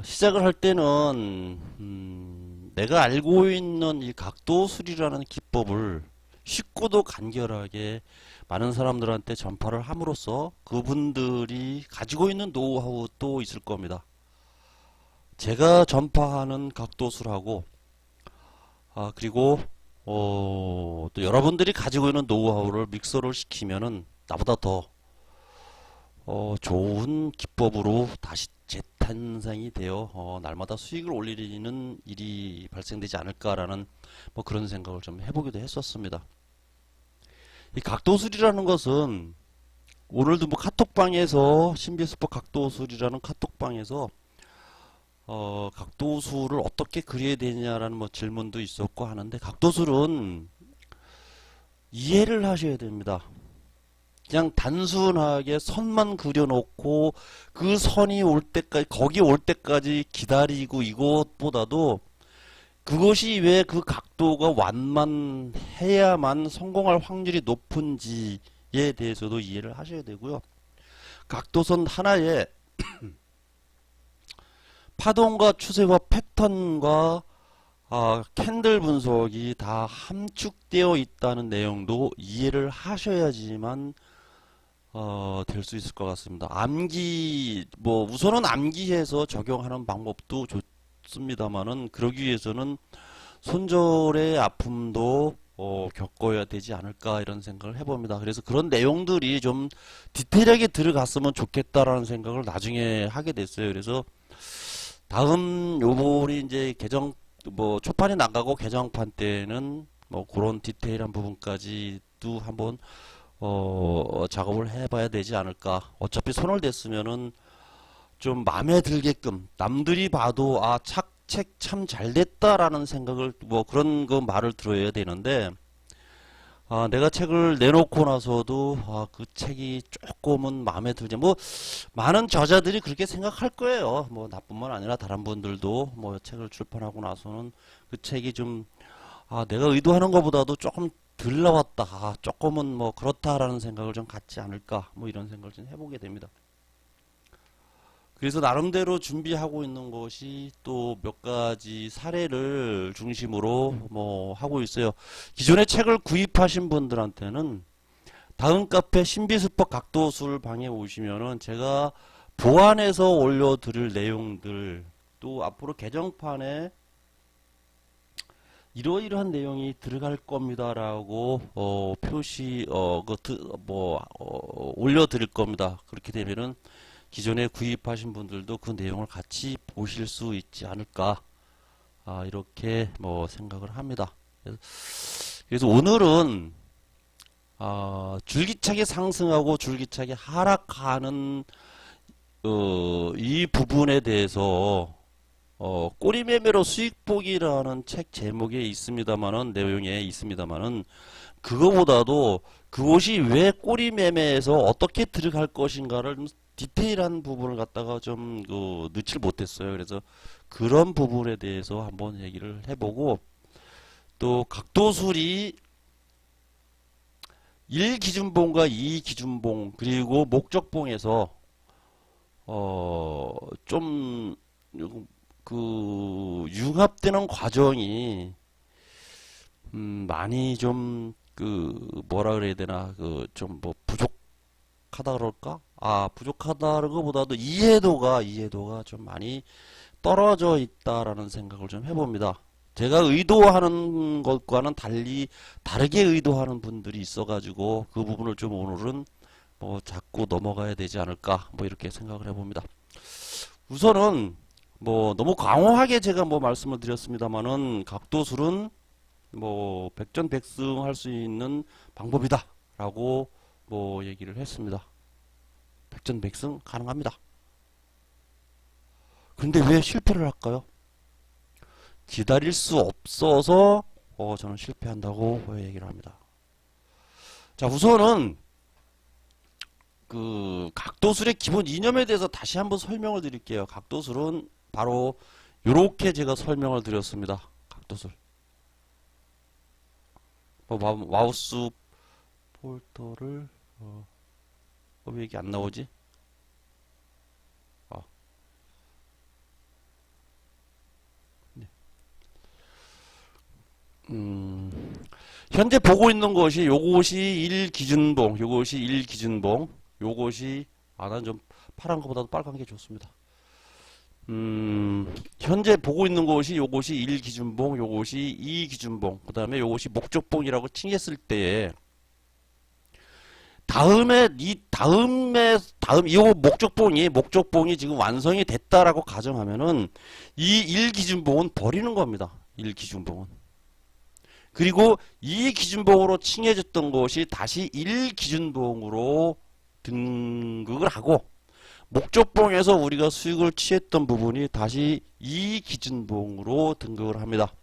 시작을 할 때는 내가 알고 있는 이 각도술이라는 기법을 쉽고도 간결하게 많은 사람들한테 전파를 함으로써 그분들이 가지고 있는 노하우도 있을 겁니다. 제가 전파하는 각도술하고 그리고 또 여러분들이 가지고 있는 노하우를 믹서를 시키면은 나보다 더 좋은 기법으로 다시 재탄생이 되어 날마다 수익을 올리는 일이 발생되지 않을까라는 뭐 그런 생각을 좀 해보기도 했었습니다. 이 각도술이라는 것은 오늘도 뭐 카톡방에서 신비스포 각도술이라는 카톡방에서 각도술을 어떻게 그려야 되냐라는 뭐 질문도 있었고 하는데, 각도술은 이해를 하셔야 됩니다. 그냥 단순하게 선만 그려놓고 그 선이 올 때까지, 거기 올 때까지 기다리고, 이것보다도 그것이 왜 그 각도가 완만해야만 성공할 확률이 높은지에 대해서도 이해를 하셔야 되고요. 각도선 하나에 파동과 추세와 패턴과 캔들 분석이 다 함축되어 있다는 내용도 이해를 하셔야지만 될 수 있을 것 같습니다. 뭐 우선은 암기해서 적용하는 방법도 좋습니다만은, 그러기 위해서는 손절의 아픔도 겪어야 되지 않을까 이런 생각을 해봅니다. 그래서 그런 내용들이 좀 디테일하게 들어갔으면 좋겠다라는 생각을 나중에 하게 됐어요. 그래서 다음 요번이 이제 뭐 초판이 나가고 개정판 때는 뭐 그런 디테일한 부분까지도 한번 작업을 해봐야 되지 않을까. 어차피 손을 댔으면은 좀 마음에 들게끔 남들이 봐도 책 참 잘 됐다라는 생각을, 뭐 그런 그 말을 들어야 되는데, 내가 책을 내놓고 나서도 그 책이 조금은 마음에 들지, 뭐 많은 저자들이 그렇게 생각할 거예요. 뭐 나뿐만 아니라 다른 분들도 뭐 책을 출판하고 나서는 그 책이 좀 내가 의도하는 것보다도 조금 덜 나왔다, 조금은 뭐 그렇다라는 생각을 좀 갖지 않을까, 뭐 이런 생각을 좀 해보게 됩니다. 그래서 나름대로 준비하고 있는 것이 또 몇 가지 사례를 중심으로 뭐 하고 있어요. 기존에 책을 구입하신 분들한테는 다음 카페 신비수법 각도술 방에 오시면은 제가 보완해서 올려드릴 내용들, 또 앞으로 개정판에 이러이러한 내용이 들어갈 겁니다라고 올려드릴 겁니다. 그렇게 되면은 기존에 구입하신 분들도 그 내용을 같이 보실 수 있지 않을까, 이렇게 뭐 생각을 합니다. 그래서 오늘은 줄기차게 상승하고 줄기차게 하락하는 이 부분에 대해서 꼬리매매로 수익보기라는 책 제목에 있습니다만은, 내용에 있습니다만은, 그거보다도 그것이 왜 꼬리매매에서 어떻게 들어갈 것인가를 좀 디테일한 부분을 갖다가 좀 넣질 못했어요. 그래서 그런 부분에 대해서 한번 얘기를 해보고, 또 각도술이 1기준봉과 2기준봉 그리고 목적봉에서 좀 그 융합되는 과정이 많이 좀 뭐라 그래야 되나, 좀 뭐 부족하다 그럴까? 부족하다는 것보다도 이해도가 좀 많이 떨어져 있다라는 생각을 좀 해봅니다. 제가 의도하는 것과는 다르게 의도하는 분들이 있어가지고 그 부분을 좀 오늘은 뭐 자꾸 넘어가야 되지 않을까, 뭐 이렇게 생각을 해봅니다. 우선은 뭐 너무 광호하게 제가 뭐 말씀을 드렸습니다만은, 각도술은 뭐 백전백승 할 수 있는 방법이다 라고 뭐 얘기를 했습니다. 백전백승 가능합니다. 근데 왜 실패를 할까요? 기다릴 수 없어서 저는 실패한다고 얘기를 합니다. 자, 우선은 그 각도술의 기본 이념에 대해서 다시 한번 설명을 드릴게요. 각도술은 바로 이렇게 제가 설명을 드렸습니다. 각도술. 마우스 폴더를 왜 이게 안 나오지? 현재 보고 있는 것이 요것이 1기준봉, 요것이 1기준봉, 요것이 난 좀 파란 것보다도 빨간 게 좋습니다. 현재 보고 있는 것이 요것이 1기준봉, 요것이 2기준봉, 그 다음에 요것이 목적봉이라고 칭했을 때에 이 목적봉이 지금 완성이 됐다라고 가정하면은 이 1기준봉은 버리는 겁니다. 1기준봉은. 그리고 이 기준봉으로 칭해졌던 것이 다시 1기준봉으로 등극을 하고 목적봉에서 우리가 수익을 취했던 부분이 다시 2기준봉으로 등극을 합니다.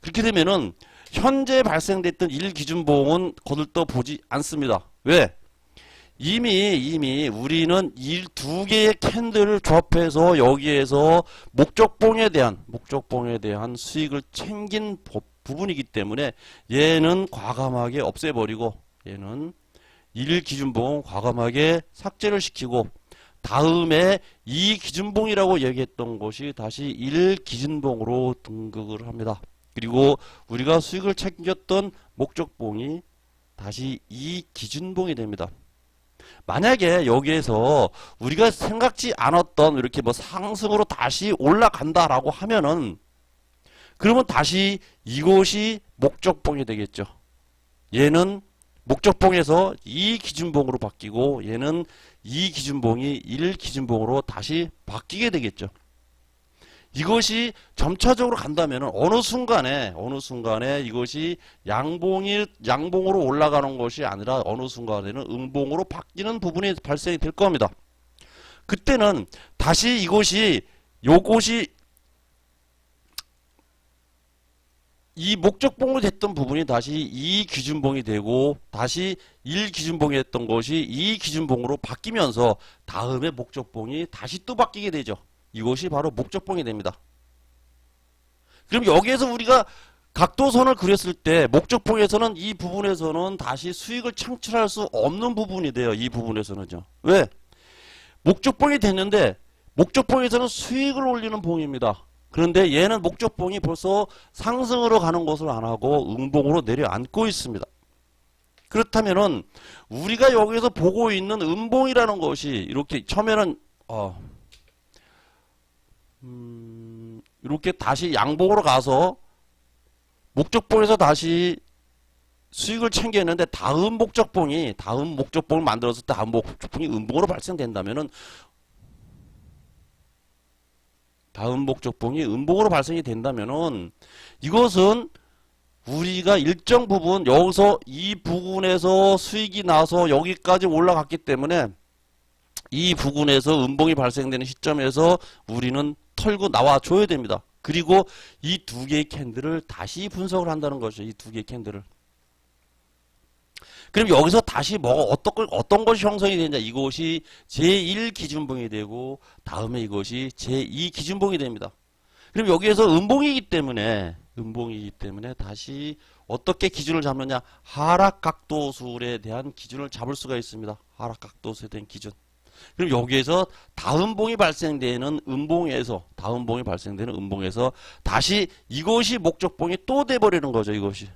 그렇게 되면은 현재 발생됐던 1기준봉은 거들떠 보지 않습니다. 왜? 이미 우리는 이 두 개의 캔들을 조합해서 여기에서 목적봉에 대한 수익을 챙긴 부분이기 때문에 얘는 과감하게 없애버리고 얘는 1기준봉은 과감하게 삭제를 시키고 다음에 2기준봉이라고 얘기했던 것이 다시 1기준봉으로 등극을 합니다. 그리고 우리가 수익을 챙겼던 목적봉이 다시 2기준봉이 됩니다. 만약에 여기에서 우리가 생각지 않았던 이렇게 뭐 상승으로 다시 올라간다라고 하면은 그러면 다시 이것이 목적봉이 되겠죠. 얘는 목적봉에서 2기준봉으로 바뀌고 얘는 2기준봉이 1기준봉으로 다시 바뀌게 되겠죠. 이것이 점차적으로 간다면 어느 순간에 이것이 양봉으로 올라가는 것이 아니라 어느 순간에는 음봉으로 바뀌는 부분이 발생이 될 겁니다. 그때는 다시 요것이 이 목적봉으로 됐던 부분이 다시 2기준봉이 되고 다시 1기준봉이 됐던 것이 2기준봉으로 바뀌면서 다음에 목적봉이 다시 또 바뀌게 되죠. 이것이 바로 목적봉이 됩니다. 그럼 여기에서 우리가 각도선을 그렸을 때 목적봉에서는 이 부분에서는 다시 수익을 창출할 수 없는 부분이 돼요. 이 부분에서는요. 왜? 목적봉이 됐는데 목적봉에서는 수익을 올리는 봉입니다. 그런데 얘는 목적봉이 벌써 상승으로 가는 것을 안 하고 음봉으로 내려앉고 있습니다. 그렇다면은 우리가 여기서 보고 있는 음봉이라는 것이 이렇게 처음에는 이렇게 다시 양봉으로 가서 목적봉에서 다시 수익을 챙겼는데 다음 목적봉을 만들었을 때 다음 목적봉이 음봉으로 발생된다면은 이것은 우리가 일정 부분 여기서 이 부분에서 수익이 나서 여기까지 올라갔기 때문에 이 부분에서 음봉이 발생되는 시점에서 우리는 털고 나와줘야 됩니다. 그리고 이 두 개의 캔들을 다시 분석을 한다는 거죠. 이 두 개의 캔들을. 그럼 여기서 다시 어떤 것이 형성이 되느냐. 이것이 제1기준봉이 되고 다음에 이것이 제2기준봉이 됩니다. 그럼 여기에서 음봉이기 때문에 다시 어떻게 기준을 잡느냐. 하락각도술에 대한 기준을 잡을 수가 있습니다. 하락각도술에 대한 기준. 그럼 여기에서 다음 봉이 발생되는 음봉에서 다시 이것이 목적봉이 또 돼버리는 거죠. 이것이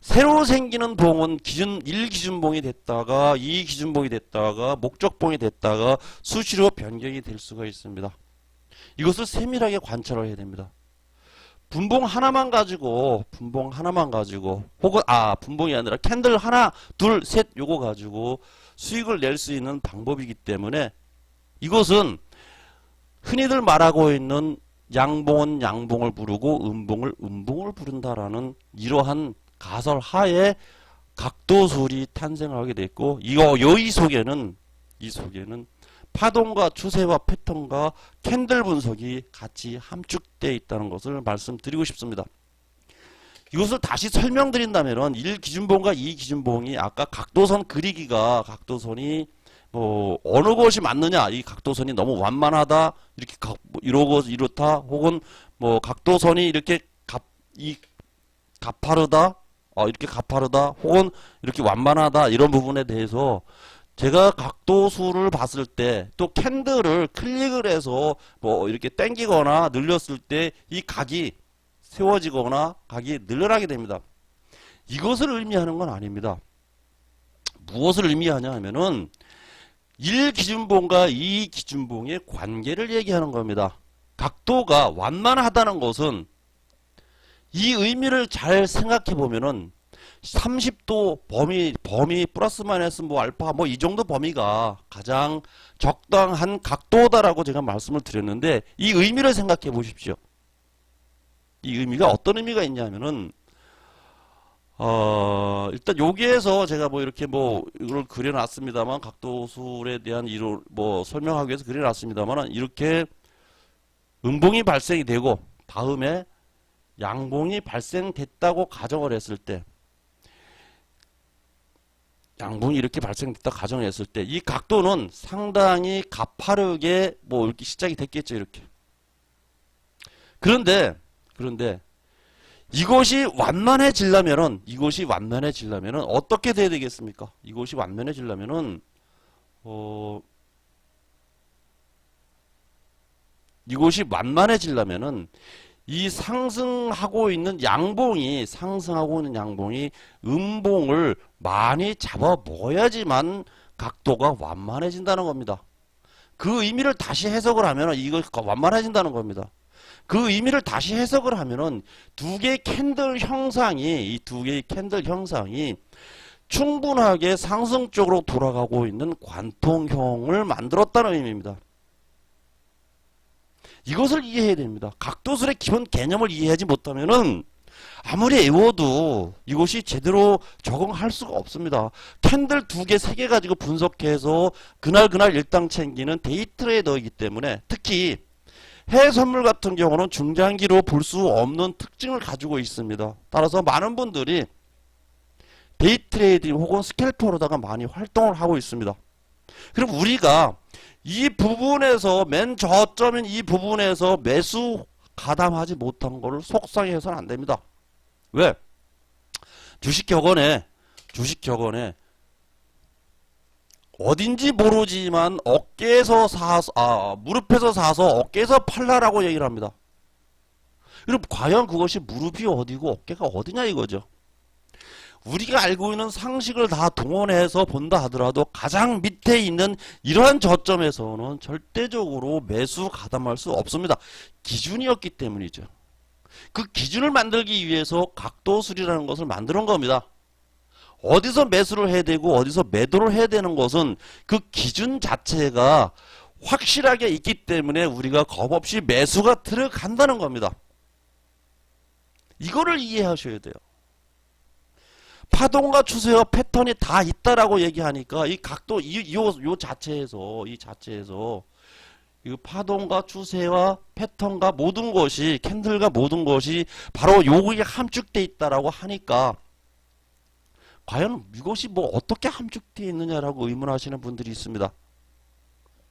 새로 생기는 봉은 1기준봉이 됐다가 2기준봉이 됐다가 목적봉이 됐다가 수시로 변경이 될 수가 있습니다. 이것을 세밀하게 관찰을 해야 됩니다. 분봉 하나만 가지고 혹은 분봉이 아니라 캔들 하나 둘 셋 요거 가지고 수익을 낼 수 있는 방법이기 때문에 이것은 흔히들 말하고 있는 양봉은 양봉을 부르고 음봉을 음봉을 부른다라는 이러한 가설 하에 각도술이 탄생하게 됐고 이 속에는 파동과 추세와 패턴과 캔들 분석이 같이 함축되어 있다는 것을 말씀드리고 싶습니다. 이것을 다시 설명드린다면 1기준봉과 2기준봉이 아까 각도선 그리기가 각도선이 어느 것이 맞느냐, 이 각도선이 너무 완만하다, 이렇다, 혹은 각도선이 이렇게 가파르다, 혹은 이렇게 완만하다, 이런 부분에 대해서 제가 각도수를 봤을 때 또 캔들을 클릭을 해서 이렇게 당기거나 늘렸을 때 이 각이 세워지거나 가격이 늘어나게 됩니다. 이것을 의미하는 건 아닙니다. 무엇을 의미하냐 하면은 1기준봉과 2기준봉의 관계를 얘기하는 겁니다. 각도가 완만하다는 것은 이 의미를 잘 생각해 보면은 30도 범위 플러스 마이너스 뭐 알파 뭐 이 정도 범위가 가장 적당한 각도다라고 제가 말씀을 드렸는데 이 의미를 생각해 보십시오. 이 의미가 어떤 의미가 있냐면은 일단 여기에서 제가 뭐 이렇게 뭐 이걸 그려놨습니다만 각도술에 대한 이를 뭐 설명하기 위해서 그려놨습니다만 이렇게 음봉이 발생이 되고 다음에 양봉이 발생됐다고 가정을 했을 때 양봉이 이렇게 발생됐다 가정을 했을 때 이 각도는 상당히 가파르게 뭐 이렇게 시작이 됐겠죠. 이렇게. 그런데 이것이 완만해지려면은 어떻게 돼야 되겠습니까? 이것이 완만해지려면은 이 상승하고 있는 양봉이 음봉을 많이 잡아 먹어야지만 각도가 완만해진다는 겁니다. 그 의미를 다시 해석을 하면 이거 완만해진다는 겁니다. 그 의미를 다시 해석을 하면은 두 개의 캔들 형상이 충분하게 상승 쪽으로 돌아가고 있는 관통형을 만들었다는 의미입니다. 이것을 이해해야 됩니다. 각도술의 기본 개념을 이해하지 못하면은 아무리 외워도 이것이 제대로 적응할 수가 없습니다. 캔들 2개, 3개 가지고 분석해서 그날 일당 챙기는 데이 트레이더이기 때문에 특히 해외 선물 같은 경우는 중장기로 볼 수 없는 특징을 가지고 있습니다. 따라서 많은 분들이 데이 트레이딩 혹은 스캘퍼로다가 많이 활동을 하고 있습니다. 그럼 우리가 이 부분에서 맨 저점인 이 부분에서 매수 가담하지 못한 거를 속상해서는 안 됩니다. 왜? 주식 격언에 어딘지 모르지만 무릎에서 사서 어깨에서 팔라라고 얘기를 합니다. 그럼 과연 그것이 무릎이 어디고 어깨가 어디냐 이거죠. 우리가 알고 있는 상식을 다 동원해서 본다 하더라도 가장 밑에 있는 이러한 저점에서는 절대적으로 매수 가담할 수 없습니다. 기준이었기 때문이죠. 그 기준을 만들기 위해서 각도술이라는 것을 만드는 겁니다. 어디서 매수를 해야 되고 어디서 매도를 해야 되는 것은 그 기준 자체가 확실하게 있기 때문에 우리가 겁없이 매수가 들어간다는 겁니다. 이거를 이해하셔야 돼요. 파동과 추세와 패턴이 다 있다라고 얘기하니까 이 각도 요 자체에서 이 파동과 추세와 패턴과 모든 것이 캔들과 모든 것이 바로 요게 함축돼 있다라고 하니까 과연 이것이 뭐 어떻게 함축되어 있느냐라고 의문하시는 분들이 있습니다.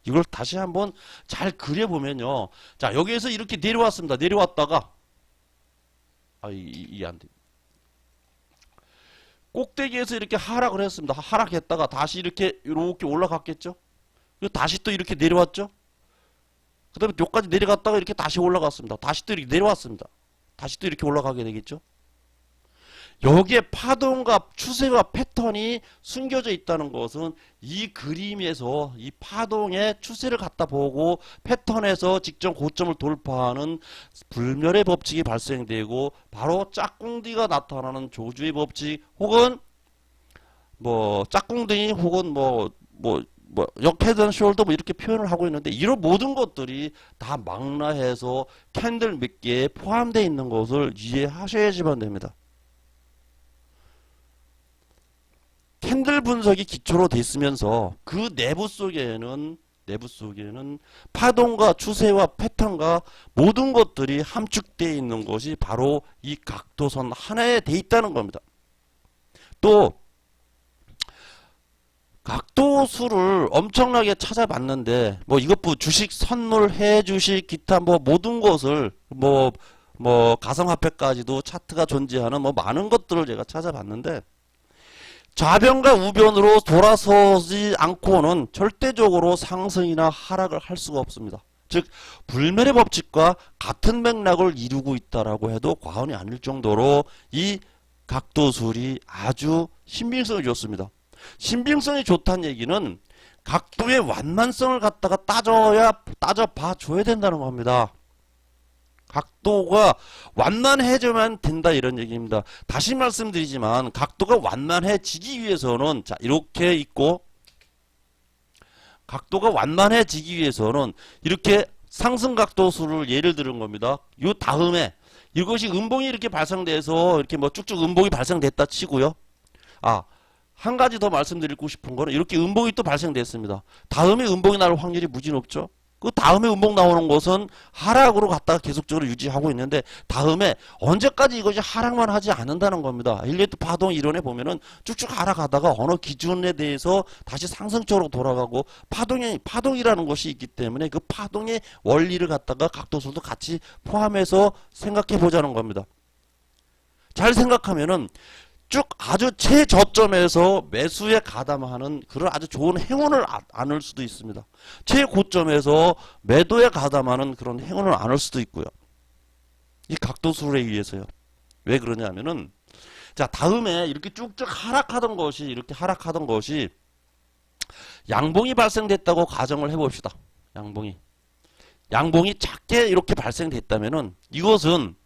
이걸 다시 한번 잘 그려보면요. 자, 여기에서 이렇게 내려왔습니다. 내려왔다가 이게 안 돼. 꼭대기에서 이렇게 하락을 했습니다. 하락했다가 다시 이렇게 올라갔겠죠. 그리고 다시 또 이렇게 내려왔죠. 그 다음에 여기까지 내려갔다가 이렇게 다시 올라갔습니다. 다시 또 이렇게 내려왔습니다. 다시 또 이렇게 올라가게 되겠죠. 여기에 파동과 추세와 패턴이 숨겨져 있다는 것은 이 그림에서 이 파동의 추세를 갖다 보고 패턴에서 직전 고점을 돌파하는 불멸의 법칙이 발생되고 바로 짝꿍디가 나타나는 조주의 법칙 혹은 뭐 짝꿍둥이 혹은 역헤드 숄더 이렇게 표현을 하고 있는데 이런 모든 것들이 다 망라해서 캔들 몇 개에 포함되어 있는 것을 이해하셔야지만 됩니다. 캔들 분석이 기초로 돼 있으면서 그 내부 속에는 파동과 추세와 패턴과 모든 것들이 함축되어 있는 것이 바로 이 각도선 하나에 돼 있다는 겁니다. 또 각도수를 엄청나게 찾아봤는데 뭐 이것도 주식 선물 해주식 기타 뭐 모든 것을 뭐 가상화폐까지도 차트가 존재하는 뭐 많은 것들을 제가 찾아봤는데 좌변과 우변으로 돌아서지 않고는 절대적으로 상승이나 하락을 할 수가 없습니다. 즉 불멸의 법칙과 같은 맥락을 이루고 있다라고 해도 과언이 아닐 정도로 이 각도술이 아주 신빙성이 좋습니다. 신빙성이 좋다는 얘기는 각도의 완만성을 갖다가 따져봐 줘야 된다는 겁니다. 각도가 완만해져만 된다 이런 얘기입니다. 다시 말씀드리지만 각도가 완만해지기 위해서는 자 이렇게 있고 각도가 완만해지기 위해서는 이렇게 상승각도수를 예를 들은 겁니다. 요 다음에 이것이 음봉이 이렇게 발생돼서 이렇게 뭐 쭉쭉 음봉이 발생됐다 치고요. 한 가지 더 말씀드리고 싶은 거는 이렇게 음봉이 또 발생됐습니다. 다음에 음봉이 날 확률이 무지 높죠. 그 다음에 음봉 나오는 것은 하락으로 갔다가 계속적으로 유지하고 있는데 다음에 언제까지 이것이 하락만 하지 않는다는 겁니다. 일리어트 파동 이론에 보면은 쭉쭉 하락하다가 어느 기준에 대해서 다시 상승적으로 돌아가고 파동이라는 것이 있기 때문에 그 파동의 원리를 갖다가 각도술도 같이 포함해서 생각해 보자는 겁니다. 잘 생각하면은 쭉 아주 최저점에서 매수에 가담하는 그런 아주 좋은 행운을 안을 수도 있습니다. 최고점에서 매도에 가담하는 그런 행운을 안을 수도 있고요. 이 각도술에 의해서요. 왜 그러냐면은 자 다음에 이렇게 쭉쭉 하락하던 것이 양봉이 발생됐다고 가정을 해봅시다. 양봉이 작게 이렇게 발생됐다면은 이것은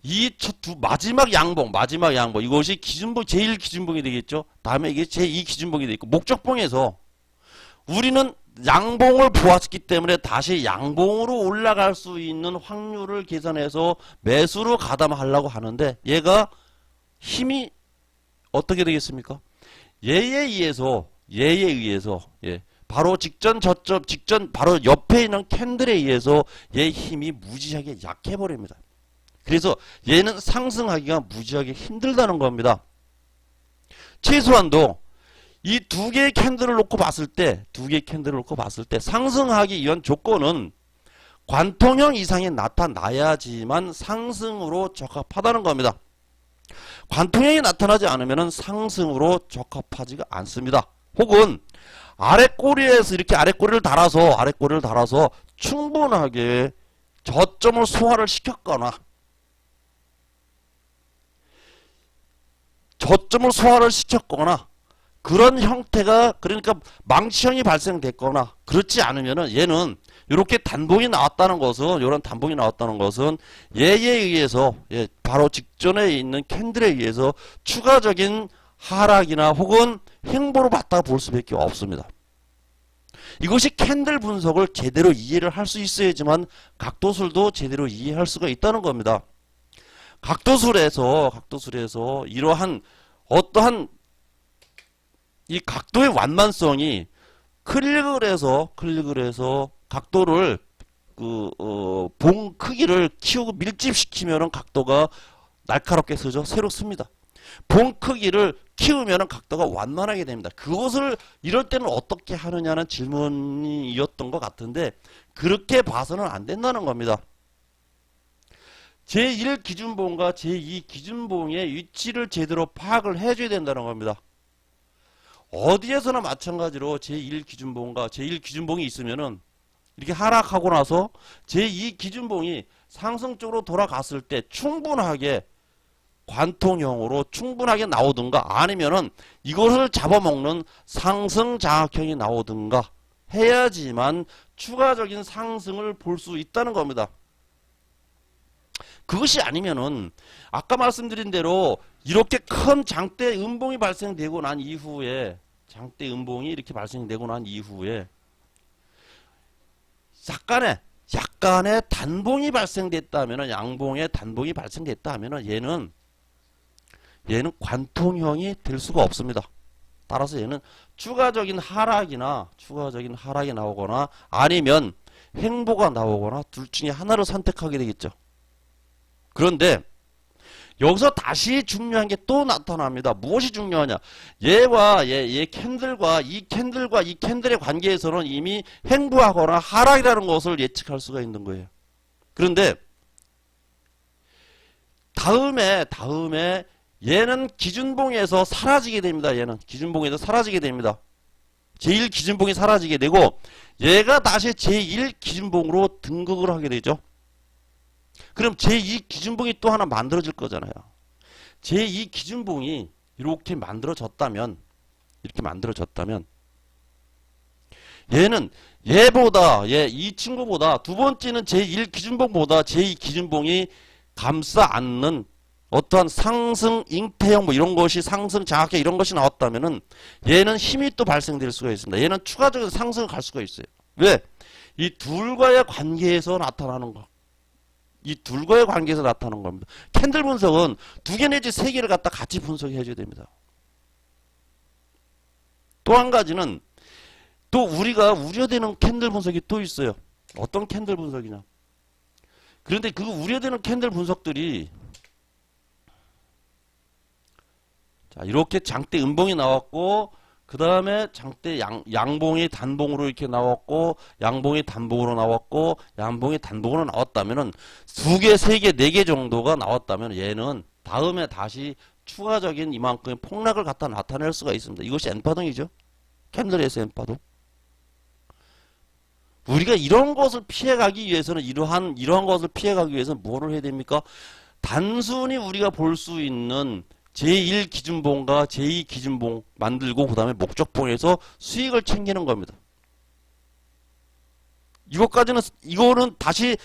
이 마지막 양봉 이것이 기준봉 제1 기준봉이 되겠죠. 다음에 이게 제2 기준봉이 되겠고 목적봉에서 우리는 양봉을 보았기 때문에 다시 양봉으로 올라갈 수 있는 확률을 계산해서 매수로 가담하려고 하는데 얘가 힘이 어떻게 되겠습니까? 얘에 의해서 바로 직전 바로 옆에 있는 캔들에 의해서 얘 힘이 무지하게 약해 버립니다. 그래서 얘는 상승하기가 무지하게 힘들다는 겁니다. 최소한도 이 두 개의 캔들을 놓고 봤을 때 상승하기 위한 조건은 관통형 이상이 나타나야지만 상승으로 적합하다는 겁니다. 관통형이 나타나지 않으면 상승으로 적합하지가 않습니다. 혹은 아랫꼬리에서 이렇게 아랫꼬리를 달아서 충분하게 저점을 소화를 시켰거나 그런 형태가 그러니까 망치형이 발생됐거나 그렇지 않으면은 얘는 이렇게 단봉이 나왔다는 것은 얘에 의해서 바로 직전에 있는 캔들에 의해서 추가적인 하락이나 혹은 횡보로 봤다 볼 수밖에 없습니다. 이것이 캔들 분석을 제대로 이해를 할 수 있어야지만 각도술도 제대로 이해할 수가 있다는 겁니다. 각도술에서 이러한 어떠한 이 각도의 완만성이 클릭을 해서 각도를 봉 크기를 키우고 밀집시키면은 각도가 날카롭게 서죠. 새롭습니다. 봉 크기를 키우면은 각도가 완만하게 됩니다. 그것을 이럴 때는 어떻게 하느냐는 질문이었던 것 같은데 그렇게 봐서는 안 된다는 겁니다. 제1 기준봉과 제2 기준봉의 위치를 제대로 파악을 해줘야 된다는 겁니다. 어디에서나 마찬가지로 제1 기준봉과 제1 기준봉이 있으면은 이렇게 하락하고 나서 제2 기준봉이 상승적으로 돌아갔을 때 충분하게 관통형으로 충분하게 나오든가 아니면은 이것을 잡아먹는 상승 장악형이 나오든가 해야지만 추가적인 상승을 볼 수 있다는 겁니다. 그것이 아니면은 아까 말씀드린 대로 이렇게 큰 장대 음봉이 발생되고 난 이후에 약간의 단봉이 발생됐다면은 양봉의 단봉이 발생됐다 하면은 얘는 관통형이 될 수가 없습니다. 따라서 얘는 추가적인 하락이 나오거나 아니면 횡보가 나오거나 둘 중에 하나를 선택하게 되겠죠. 그런데 여기서 다시 중요한 게 또 나타납니다. 무엇이 중요하냐? 얘 캔들과 이 캔들의 관계에서는 이미 횡보하거나 하락이라는 것을 예측할 수가 있는 거예요. 그런데 다음에 얘는 기준봉에서 사라지게 됩니다. 제1 기준봉이 사라지게 되고 얘가 다시 제1 기준봉으로 등극을 하게 되죠. 그럼 제2 기준봉이 또 하나 만들어질 거잖아요. 제2 기준봉이 이렇게 만들어졌다면 얘는 얘보다 이 친구보다 두 번째는 제1 기준봉보다 제2 기준봉이 감싸 안는 어떠한 상승 잉태형 뭐 이런 것이 상승 장악형 이런 것이 나왔다면은 얘는 힘이 또 발생될 수가 있습니다. 얘는 추가적인 상승을 갈 수가 있어요. 왜? 이 둘과의 관계에서 나타나는 거. 이 둘과의 관계에서 나타나는 겁니다. 캔들 분석은 두 개 내지 세 개를 갖다 같이 분석해 줘야 됩니다. 또 한 가지는 또 우리가 우려되는 캔들 분석이 또 있어요. 어떤 캔들 분석이냐. 그런데 그 우려되는 캔들 분석들이 자, 이렇게 장대 음봉이 나왔고 그 다음에 장대 양봉이 단봉으로 이렇게 나왔고 양봉이 단봉으로 나왔고 양봉이 단봉으로 나왔다면은 두 개, 세 개, 네 개 정도가 나왔다면 얘는 다음에 다시 추가적인 이만큼의 폭락을 갖다 나타낼 수가 있습니다. 이것이 N파동이죠. 캔들에서 N파동. 우리가 이런 것을 피해가기 위해서는 이러한 것을 피해가기 위해서는 뭐를 해야 됩니까? 단순히 우리가 볼 수 있는 제1 기준봉과 제2 기준봉 만들고 그 다음에 목적봉에서 수익을 챙기는 겁니다. 이거는 다시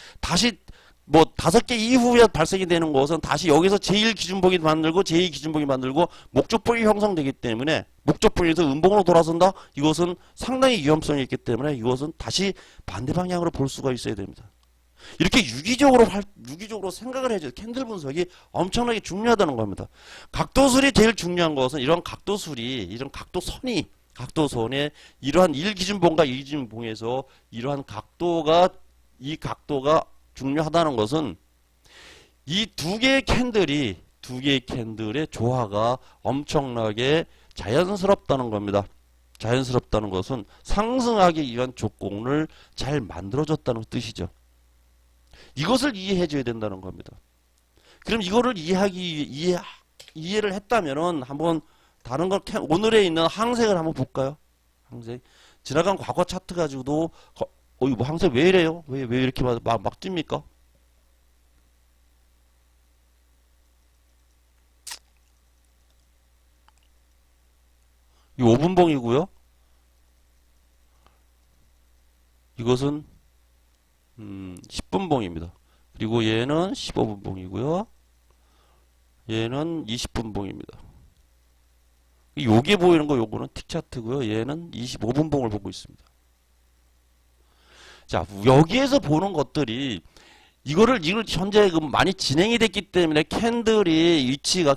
뭐 5개 이후에 발생이 되는 것은 다시 여기서 제1 기준봉이 만들고 제2 기준봉이 만들고 목적봉이 형성되기 때문에 목적봉에서 음봉으로 돌아선다? 이것은 상당히 위험성이 있기 때문에 이것은 다시 반대 방향으로 볼 수가 있어야 됩니다. 이렇게 유기적으로 생각을 해줘요. 캔들 분석이 엄청나게 중요하다는 겁니다. 각도술이 제일 중요한 것은 이런 각도선에 이러한 1기준봉과 2기준봉에서 이러한 이 각도가 중요하다는 것은 이 두 개의 캔들의 조화가 엄청나게 자연스럽다는 겁니다. 자연스럽다는 것은 상승하기 위한 조건을 잘 만들어줬다는 뜻이죠. 이것을 이해해 줘야 된다는 겁니다. 그럼 이거를 이해를 했다면은 한번 다른 걸 오늘에 있는 항색을 한번 볼까요? 항색. 지나간 과거 차트 가지고도 이거 뭐 항색 왜 이래요? 왜 이렇게 막 찝니까? 이 5분봉이고요. 이것은 10분봉입니다. 그리고 얘는 15분봉이고요. 얘는 20분봉입니다. 요게 보이는 거 요거는 틱차트고요. 얘는 25분봉을 보고 있습니다. 자, 여기에서 보는 것들이 이걸 현재 많이 진행이 됐기 때문에 캔들이 위치가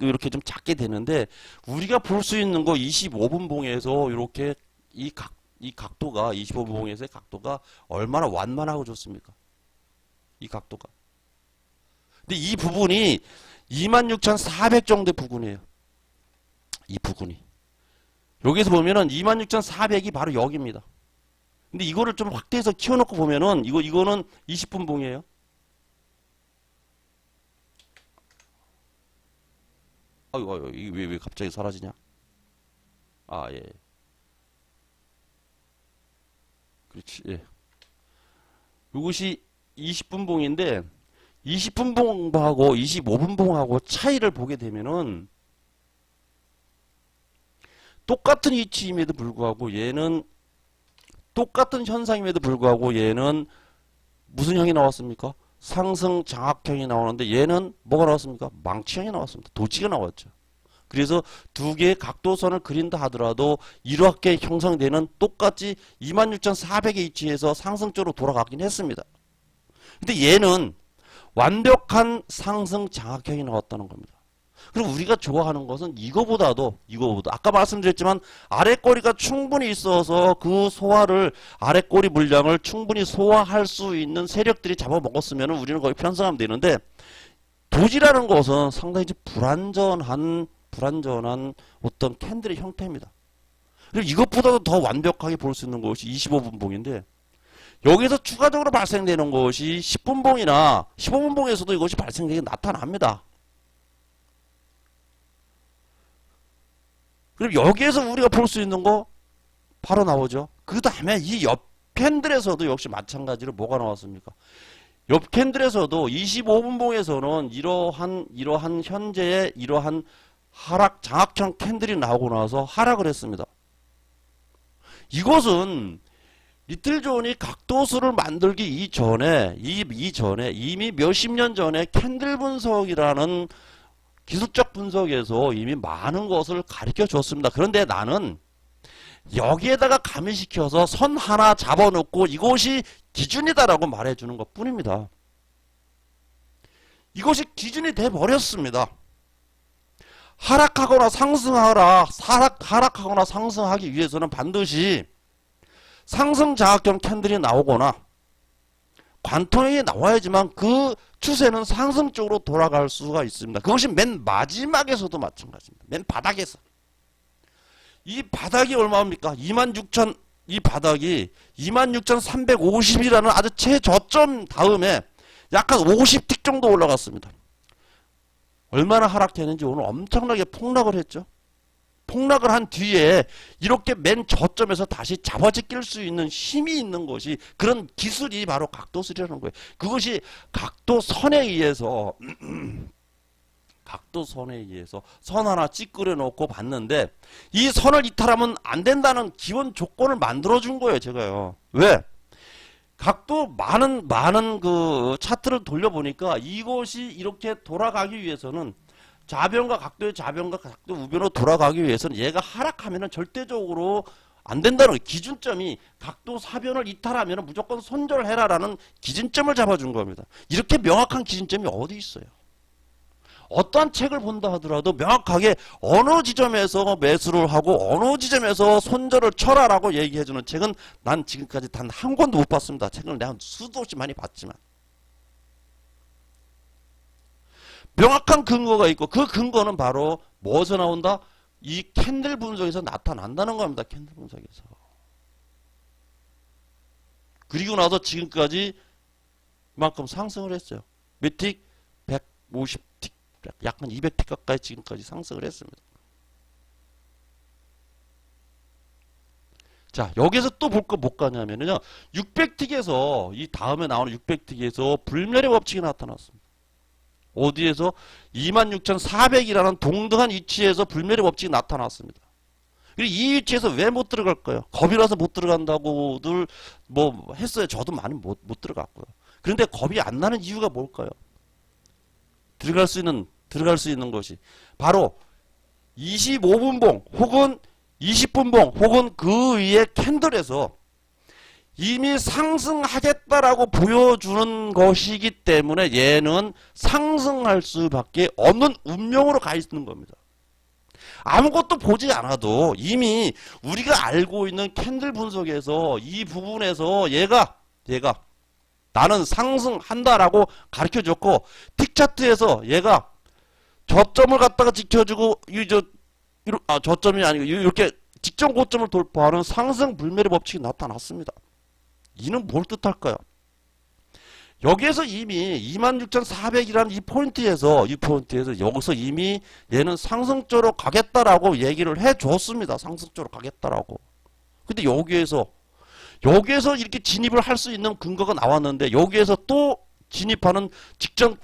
이렇게 좀 작게 되는데 우리가 볼 수 있는 거 25분봉에서 이렇게 이 각도가 25분봉에서의 각도가 얼마나 완만하고 좋습니까? 이 각도가. 근데 이 부분이 26,400 정도의 부분이에요. 이 부분이. 여기서 보면은 26,400이 바로 여기입니다. 근데 이거를 좀 확대해서 키워놓고 보면은 이거는 20분봉이에요. 아이고, 이게 왜 갑자기 사라지냐? 아, 예. 그렇지, 예. 이것이 20분봉인데 20분봉하고 25분봉하고 차이를 보게 되면은 똑같은 위치임에도 불구하고 얘는 똑같은 현상임에도 불구하고 얘는 무슨 형이 나왔습니까? 상승 장악형이 나오는데 얘는 뭐가 나왔습니까? 망치형이 나왔습니다. 도지가 나왔죠. 그래서 두 개의 각도선을 그린다 하더라도 이렇게 형성되는 똑같이 26,400의 위치에서 상승적으로 돌아가긴 했습니다. 근데 얘는 완벽한 상승 장악형이 나왔다는 겁니다. 그럼 우리가 좋아하는 것은 이거보다도 아까 말씀드렸지만 아랫꼬리가 충분히 있어서 그 아랫꼬리 물량을 충분히 소화할 수 있는 세력들이 잡아먹었으면 우리는 거의 편성하면 되는데 도지라는 것은 상당히 불안전한 어떤 캔들의 형태입니다. 그리고 이것보다도 더 완벽하게 볼 수 있는 것이 25분봉인데 여기서 추가적으로 발생되는 것이 10분봉이나 15분봉에서도 이것이 발생되게 나타납니다. 그럼 여기에서 우리가 볼 수 있는 거 바로 나오죠. 그 다음에 이 옆 캔들에서도 역시 마찬가지로 뭐가 나왔습니까? 옆 캔들에서도 25분봉에서는 이러한 현재의 이러한 하락 장악형 캔들이 나오고 나서 하락을 했습니다. 이것은 리틀존이 각도수를 만들기 이전에 이미 몇십 년 전에 캔들 분석이라는 기술적 분석에서 이미 많은 것을 가르쳐 줬습니다. 그런데 나는 여기에다가 가미시켜서 선 하나 잡아놓고 이것이 기준이다라고 말해주는 것 뿐입니다. 이것이 기준이 돼버렸습니다. 하락하거나 상승하기 위해서는 반드시 상승 장악형 캔들이 나오거나 관통이 나와야지만 그 추세는 상승 쪽으로 돌아갈 수가 있습니다. 그것이 맨 마지막에서도 마찬가지입니다. 맨 바닥에서. 이 바닥이 얼마입니까? 26,000, 이 바닥이 26,350이라는 아주 최저점 다음에 약간 50틱 정도 올라갔습니다. 얼마나 하락했는지 오늘 엄청나게 폭락을 했죠. 폭락을 한 뒤에 이렇게 맨 저점에서 다시 잡아제낄 수 있는 힘이 있는 것이 그런 기술이 바로 각도술이라는 거예요. 그것이 각도선에 의해서 선 하나 찌끄려 놓고 봤는데 이 선을 이탈하면 안 된다는 기본 조건을 만들어 준 거예요, 제가요. 왜? 각도 많은 그 차트를 돌려보니까 이것이 이렇게 돌아가기 위해서는 좌변과 각도 우변으로 돌아가기 위해서는 얘가 하락하면은 절대적으로 안 된다는 기준점이 각도 사변을 이탈하면 무조건 손절해라라는 기준점을 잡아준 겁니다. 이렇게 명확한 기준점이 어디 있어요? 어떠한 책을 본다 하더라도 명확하게 어느 지점에서 매수를 하고 어느 지점에서 손절을 쳐라라고 얘기해주는 책은 난 지금까지 단 한 권도 못 봤습니다. 책을 내가 수도 없이 많이 봤지만. 명확한 근거가 있고 그 근거는 바로 뭐에서 나온다? 이 캔들 분석에서 나타난다는 겁니다. 캔들 분석에서. 그리고 나서 지금까지 이만큼 상승을 했어요. 몇 틱? 150틱. 약간 200틱 가까이 지금까지 상승을 했습니다. 자, 여기서 또 볼 거 못 가냐면요. 600틱에서 이 다음에 나오는 600틱에서 불멸의 법칙이 나타났습니다. 어디에서 26,400이라는 동등한 위치에서 불멸의 법칙이 나타났습니다. 그리고 이 위치에서 왜 못 들어갈까요? 겁이 나서 못 들어간다고들 뭐 했어요. 저도 많이 못 들어갔고요. 그런데 겁이 안 나는 이유가 뭘까요? 들어갈 수 있는 것이 바로 25분봉 혹은 20분봉 혹은 그 위에 캔들에서 이미 상승하겠다라고 보여주는 것이기 때문에 얘는 상승할 수밖에 없는 운명으로 가 있는 겁니다. 아무것도 보지 않아도 이미 우리가 알고 있는 캔들 분석에서 이 부분에서 얘가 나는 상승한다라고 가르쳐줬고 틱차트에서 얘가 저점을 갖다가 지켜주고 저점이 아니고 이렇게 직전 고점을 돌파하는 상승 불멸의 법칙이 나타났습니다. 이는 뭘 뜻할까요? 여기에서 이미 26,400이라는 이 포인트에서 여기서 이미 얘는 상승적으로 가겠다라고 얘기를 해줬습니다. 상승적으로 가겠다라고. 근데 여기에서 이렇게 진입을 할 수 있는 근거가 나왔는데 여기에서 또 진입하는 직전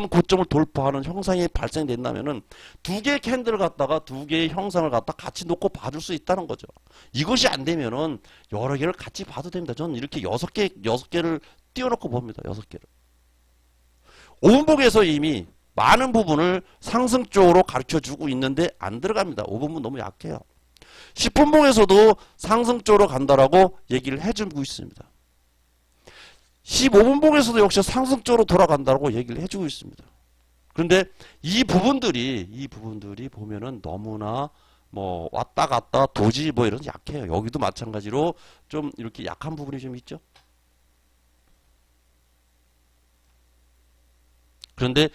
고점을 돌파하는 형상이 발생된다면은 두 개의 캔들을 갖다가 두 개의 형상을 갖다 같이 놓고 봐줄 수 있다는 거죠. 이것이 안 되면은 여러 개를 같이 봐도 됩니다. 저는 이렇게 6개를 띄워놓고 봅니다. 6개를. 5분봉에서 이미 많은 부분을 상승 쪽으로 가르쳐 주고 있는데 안 들어갑니다. 5분봉 너무 약해요. 10분봉에서도 상승 쪽으로 간다라고 얘기를 해주고 있습니다. 15분봉에서도 역시 상승 쪽으로 돌아간다고 얘기를 해주고 있습니다. 그런데 이 부분들이 보면은 너무나 뭐 왔다 갔다 도지 뭐 이런 약해요. 여기도 마찬가지로 좀 이렇게 약한 부분이 좀 있죠. 그런데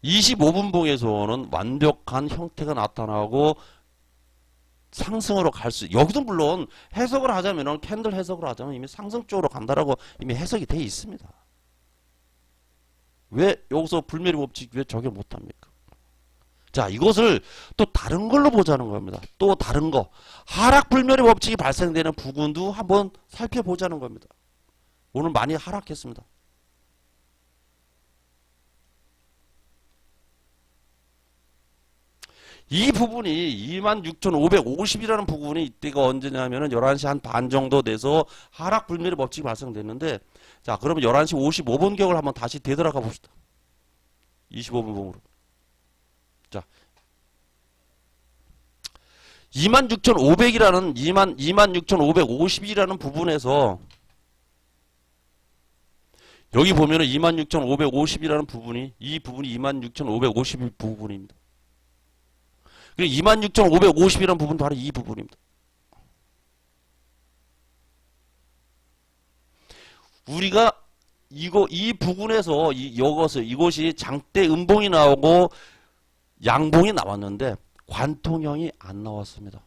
25분봉에서는 완벽한 형태가 나타나고 상승으로 갈 수, 여기도 물론 해석을 하자면, 캔들 해석을 하자면 이미 상승 쪽으로 간다라고 이미 해석이 되어 있습니다. 왜 여기서 불멸의 법칙 왜 적용 못합니까? 자, 이것을 또 다른 걸로 보자는 겁니다. 또 다른 거. 하락 불멸의 법칙이 발생되는 부분도 한번 살펴보자는 겁니다. 오늘 많이 하락했습니다. 이 부분이 26,550이라는 부분이 이때가 언제냐면은 11시 한 반 정도 돼서 하락 불멸의 법칙이 발생됐는데, 자, 그러면 11시 55분 격을 한번 다시 되돌아가 봅시다. 25분 봉으로. 자, 26,500이라는 26,550이라는 부분에서 여기 보면은 26,550이라는 부분이 이 부분이 26,550 부분입니다. 그리고 26,550이라는 부분 바로 이 부분입니다. 우리가 이 부분에서 이것이 장대 음봉이 나오고 양봉이 나왔는데 관통형이 안 나왔습니다.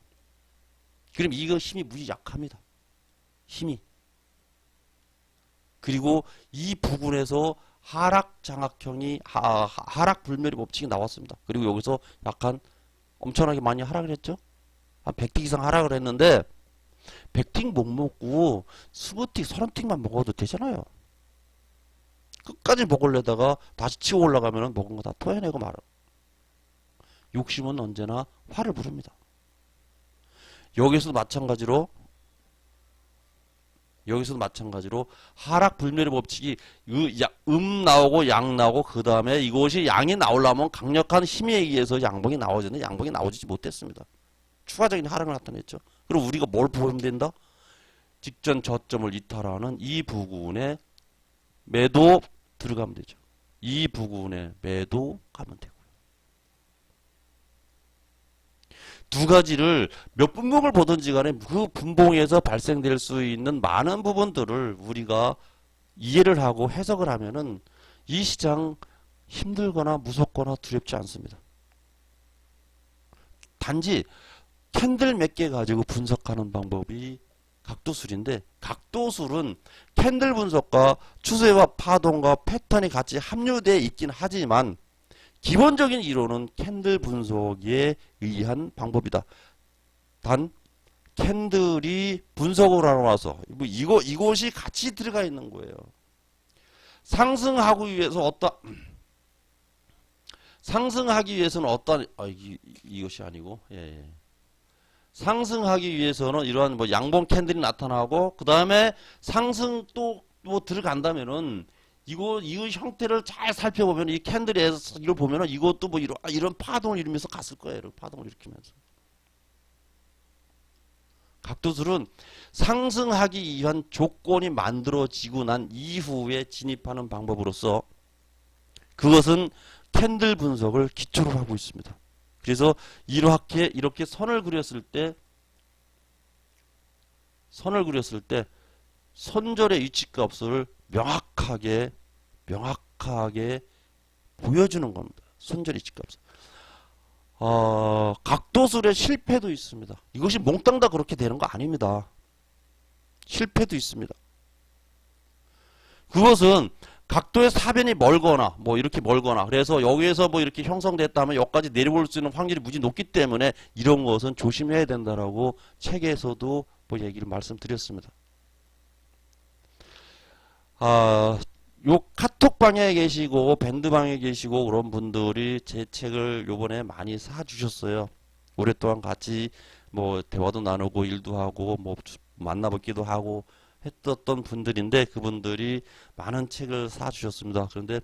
그럼 이거 힘이 무지 약합니다. 힘이. 그리고 이 부분에서 하락 장악형이 하락 불멸의 법칙이 나왔습니다. 그리고 여기서 약간 엄청나게 많이 하락을 했죠. 한 100틱 이상 하락을 했는데 100틱 못 먹고 20틱, 30틱만 먹어도 되잖아요. 끝까지 먹으려다가 다시 치고 올라가면 먹은 거 다 토해내고 말아. 욕심은 언제나 화를 부릅니다. 여기서도 마찬가지로 하락 불멸의 법칙이 나오고 양 나오고 그 다음에 이것이 양이 나오려면 강력한 힘에 의해서 양봉이 나오지는 양봉이 나오지 못했습니다. 추가적인 하락을 나타냈죠. 그럼 우리가 뭘 보면 된다? 직전 저점을 이탈하는 이 부분에 매도 들어가면 되죠. 이 부분에 매도 가면 되고요. 두 가지를 몇 분봉을 보든지 간에 그 분봉에서 발생될 수 있는 많은 부분들을 우리가 이해를 하고 해석을 하면은 이 시장 힘들거나 무섭거나 두렵지 않습니다. 단지 캔들 몇 개 가지고 분석하는 방법이 각도술인데, 각도술은 캔들 분석과 추세와 파동과 패턴이 같이 함유되어 있긴 하지만 기본적인 이론은 캔들 분석에 의한 방법이다. 단 캔들이 분석을 하러 와서 이것이 같이 들어가 있는 거예요. 상승하기 위해서는 이것이 아니고, 상승하기 위해서는 이러한 양봉 캔들이 나타나고, 그 다음에 상승 또 들어간다면은 이 형태를 잘 살펴보면 이 캔들에서 이걸 보면은 이것도 이런 파동을 일으키면서 갔을 거예요. 파동을 일으키면서. 각도술은 상승하기 위한 조건이 만들어지고 난 이후에 진입하는 방법으로서 그것은 캔들 분석을 기초로 하고 있습니다. 그래서 이렇게 선을 그렸을 때 선절의 위치값을 명확하게 보여주는 겁니다. 선절 위치값을. 각도술의 실패도 있습니다. 이것이 몽땅 다 그렇게 되는 거 아닙니다. 실패도 있습니다. 그것은 각도의 사변이 멀거나 이렇게 멀거나, 그래서 여기에서 이렇게 형성됐다면 여기까지 내려올 수 있는 확률이 무지 높기 때문에 이런 것은 조심해야 된다라고 책에서도 얘기를 말씀드렸습니다. 요 카톡방에 계시고 밴드방에 계시고 그런 분들이 제 책을 요번에 많이 사주셨어요. 오랫동안 같이 대화도 나누고 일도 하고 만나뵙기도 하고 했었던 분들인데, 그분들이 많은 책을 사주셨습니다. 그런데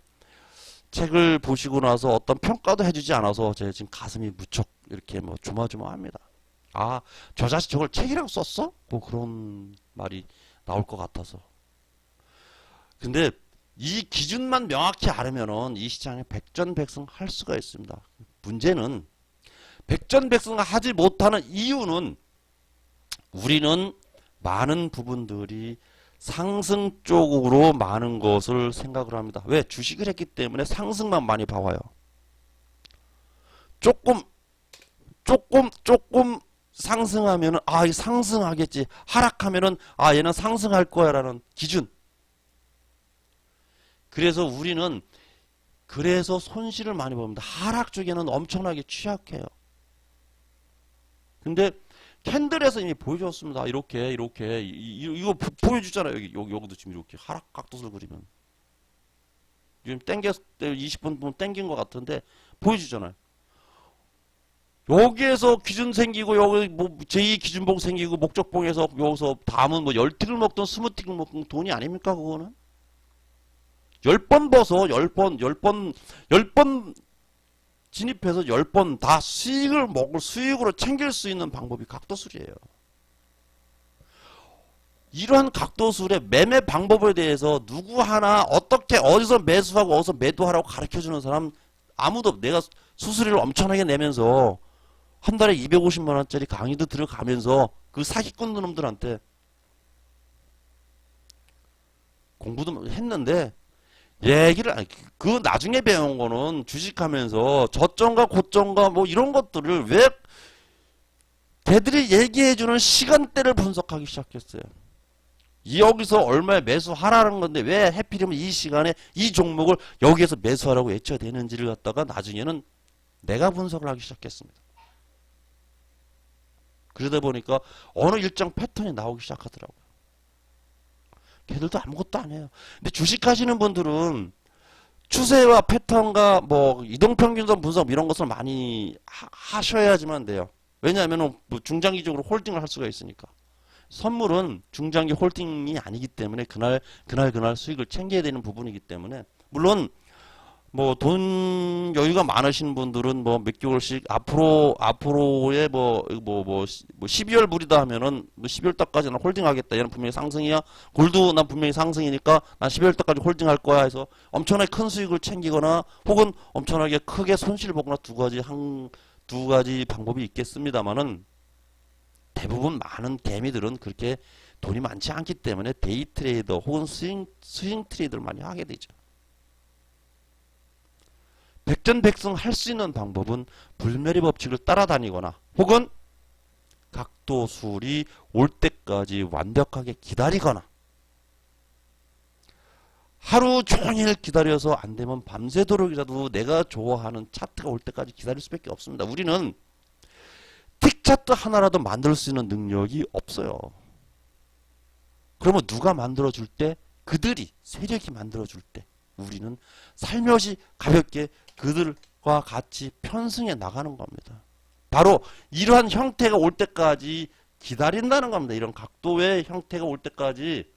책을 보시고 나서 어떤 평가도 해주지 않아서 제 지금 가슴이 무척 이렇게 조마조마합니다. 저 자식 저걸 책이라고 썼어? 그런 말이 나올 것 같아서. 근데 이 기준만 명확히 알으면은 이 시장에 백전백승 할 수가 있습니다. 문제는 백전백승 하지 못하는 이유는 우리는 많은 부분들이 상승 쪽으로 많은 것을 생각을 합니다. 왜? 주식을 했기 때문에 상승만 많이 봐와요. 조금 상승하면은 상승하겠지. 하락하면은 얘는 상승할 거야라는 기준. 그래서 우리는 그래서 손실을 많이 봅니다. 하락 쪽에는 엄청나게 취약해요. 근데 캔들에서 이미 보여줬습니다. 이렇게 이거 보여주잖아요. 여기도 지금 이렇게 하락 각도를 그리면 지금 땡겼을 때 20분 보면 땡긴 것 같은데 보여주잖아요. 여기에서 기준 생기고 여기 뭐 제2 기준봉 생기고 목적봉에서 여기서 다음은 뭐 10틱을 먹든 20틱을 먹든 돈이 아닙니까 그거는? 10번 벗어 10번 진입해서 10번 다 수익으로 챙길 수 있는 방법이 각도술이에요. 이러한 각도술의 매매 방법에 대해서 누구 하나 어떻게 어디서 매수하고 어디서 매도하라고 가르쳐주는 사람 아무도. 내가 수수료를 엄청나게 내면서 한 달에 250만 원짜리 강의도 들어가면서 그 사기꾼 놈들한테 공부도 했는데 그 나중에 배운 거는 주식하면서 저점과 고점과 뭐 이런 것들을 왜 걔들이 얘기해주는 시간대를 분석하기 시작했어요. 여기서 얼마에 매수하라는 건데 왜 해필이면 이 시간에 이 종목을 여기에서 매수하라고 외쳐야 되는지를 갖다가 나중에는 내가 분석을 하기 시작했습니다. 그러다 보니까 어느 일정 패턴이 나오기 시작하더라고요. 걔들도 아무것도 안 해요. 근데 주식하시는 분들은 추세와 패턴과 뭐 이동평균선 분석 이런 것을 많이 하셔야지만 돼요. 왜냐하면 뭐 중장기적으로 홀딩을 할 수가 있으니까. 선물은 중장기 홀딩이 아니기 때문에 그날 수익을 챙겨야 되는 부분이기 때문에, 물론 뭐 돈 여유가 많으신 분들은 뭐 몇 개월씩 앞으로의 뭐 12월 물이다 하면은 뭐 12월 달까지는 홀딩하겠다. 얘는 분명히 상승이야. 골드 난 분명히 상승이니까 난 12월 달까지 홀딩할 거야 해서 엄청나게 큰 수익을 챙기거나 혹은 엄청나게 크게 손실을 보거나 두 가지 방법이 있겠습니다만은, 대부분 많은 개미들은 그렇게 돈이 많지 않기 때문에 데이 트레이더 혹은 스윙 트레이더를 많이 하게 되죠. 백전백승 할 수 있는 방법은 불매리 법칙을 따라다니거나 혹은 각도술이 올 때까지 완벽하게 기다리거나, 하루 종일 기다려서 안 되면 밤새도록이라도 내가 좋아하는 차트가 올 때까지 기다릴 수밖에 없습니다. 우리는 틱 차트 하나라도 만들 수 있는 능력이 없어요. 그러면 누가 만들어줄 때? 세력이 만들어줄 때 우리는 살며시 가볍게 그들과 같이 편승해 나가는 겁니다. 바로 이러한 형태가 올 때까지 기다린다는 겁니다. 이런 각도의 형태가 올 때까지,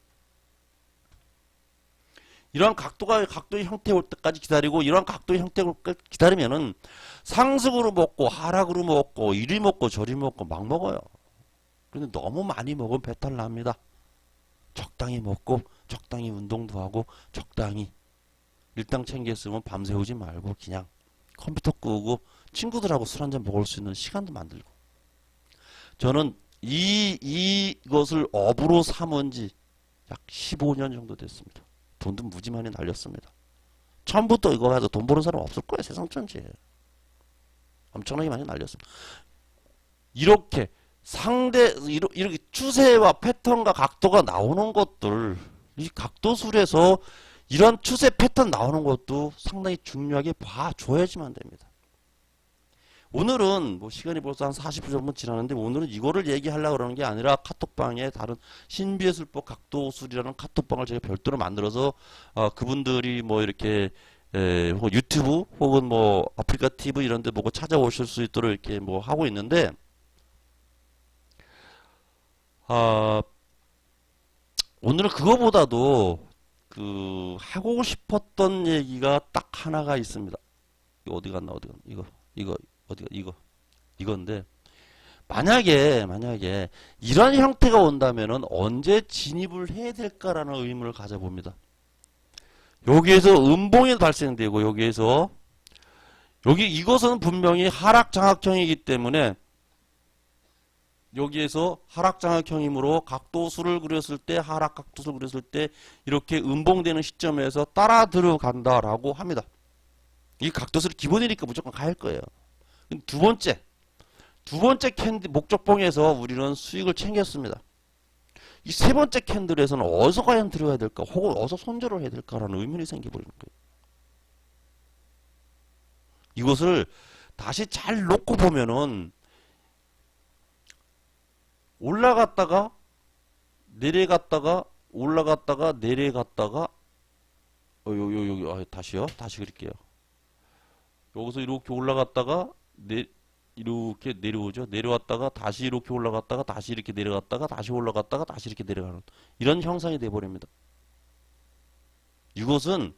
이러한 각도의 형태 올 때까지 기다리고, 이러한 각도의 형태를 기다리면은 상승으로 먹고 하락으로 먹고 이리 먹고 저리 먹고 막 먹어요. 근데 너무 많이 먹으면 배탈 납니다. 적당히 먹고 적당히 운동도 하고 적당히 일당 챙겼으면 밤새우지 말고 그냥 컴퓨터 끄고 친구들하고 술 한잔 먹을 수 있는 시간도 만들고. 저는 이것을 업으로 삼은 지 약 15년 정도 됐습니다. 돈도 무지 많이 날렸습니다. 처음부터 이거 가지고 돈 버는 사람 없을 거예요. 세상 천지에. 엄청나게 많이 날렸습니다. 이렇게 이렇게 추세와 패턴과 각도가 나오는 것들, 이 각도술에서 이런 추세 패턴 나오는 것도 상당히 중요하게 봐줘야지만 됩니다. 오늘은 뭐 시간이 벌써 한 40분 정도 지났는데, 오늘은 이거를 얘기하려고 그러는 게 아니라 카톡방에 다른 신비예술법 각도술이라는 카톡방을 제가 별도로 만들어서 그분들이 뭐 이렇게 혹은 유튜브 혹은 뭐 아프리카 TV 이런 데 보고 찾아오실 수 있도록 이렇게 뭐 하고 있는데, 오늘은 그거보다도 하고 싶었던 얘기가 딱 하나가 있습니다. 이거 어디 갔나 이건데, 만약에 이런 형태가 온다면은 언제 진입을 해야 될까라는 의문을 가져봅니다. 여기에서 음봉이 발생되고 이것은 분명히 하락 장악형이기 때문에, 여기에서 하락 장악형이므로 각도수를 그렸을 때, 하락 각도수를 그렸을 때 이렇게 음봉되는 시점에서 따라 들어간다라고 합니다. 이 각도수를 기본이니까 무조건 갈 거예요. 두 번째 캔들 목적봉에서 우리는 수익을 챙겼습니다. 이 세 번째 캔들에서는 어디서 과연 들어야 될까, 혹은 어디서 손절을 해야 될까라는 의문이 생겨버리는 거예요. 이것을 다시 잘 놓고 보면은 올라갔다가 내려갔다가 올라갔다가 내려갔다가 다시요. 다시 그릴게요. 여기서 이렇게 올라갔다가 이렇게 내려오죠. 내려왔다가 다시 이렇게 올라갔다가 다시 이렇게 내려갔다가 다시 올라갔다가 다시 이렇게 내려가는 이런 형상이 되어버립니다. 이것은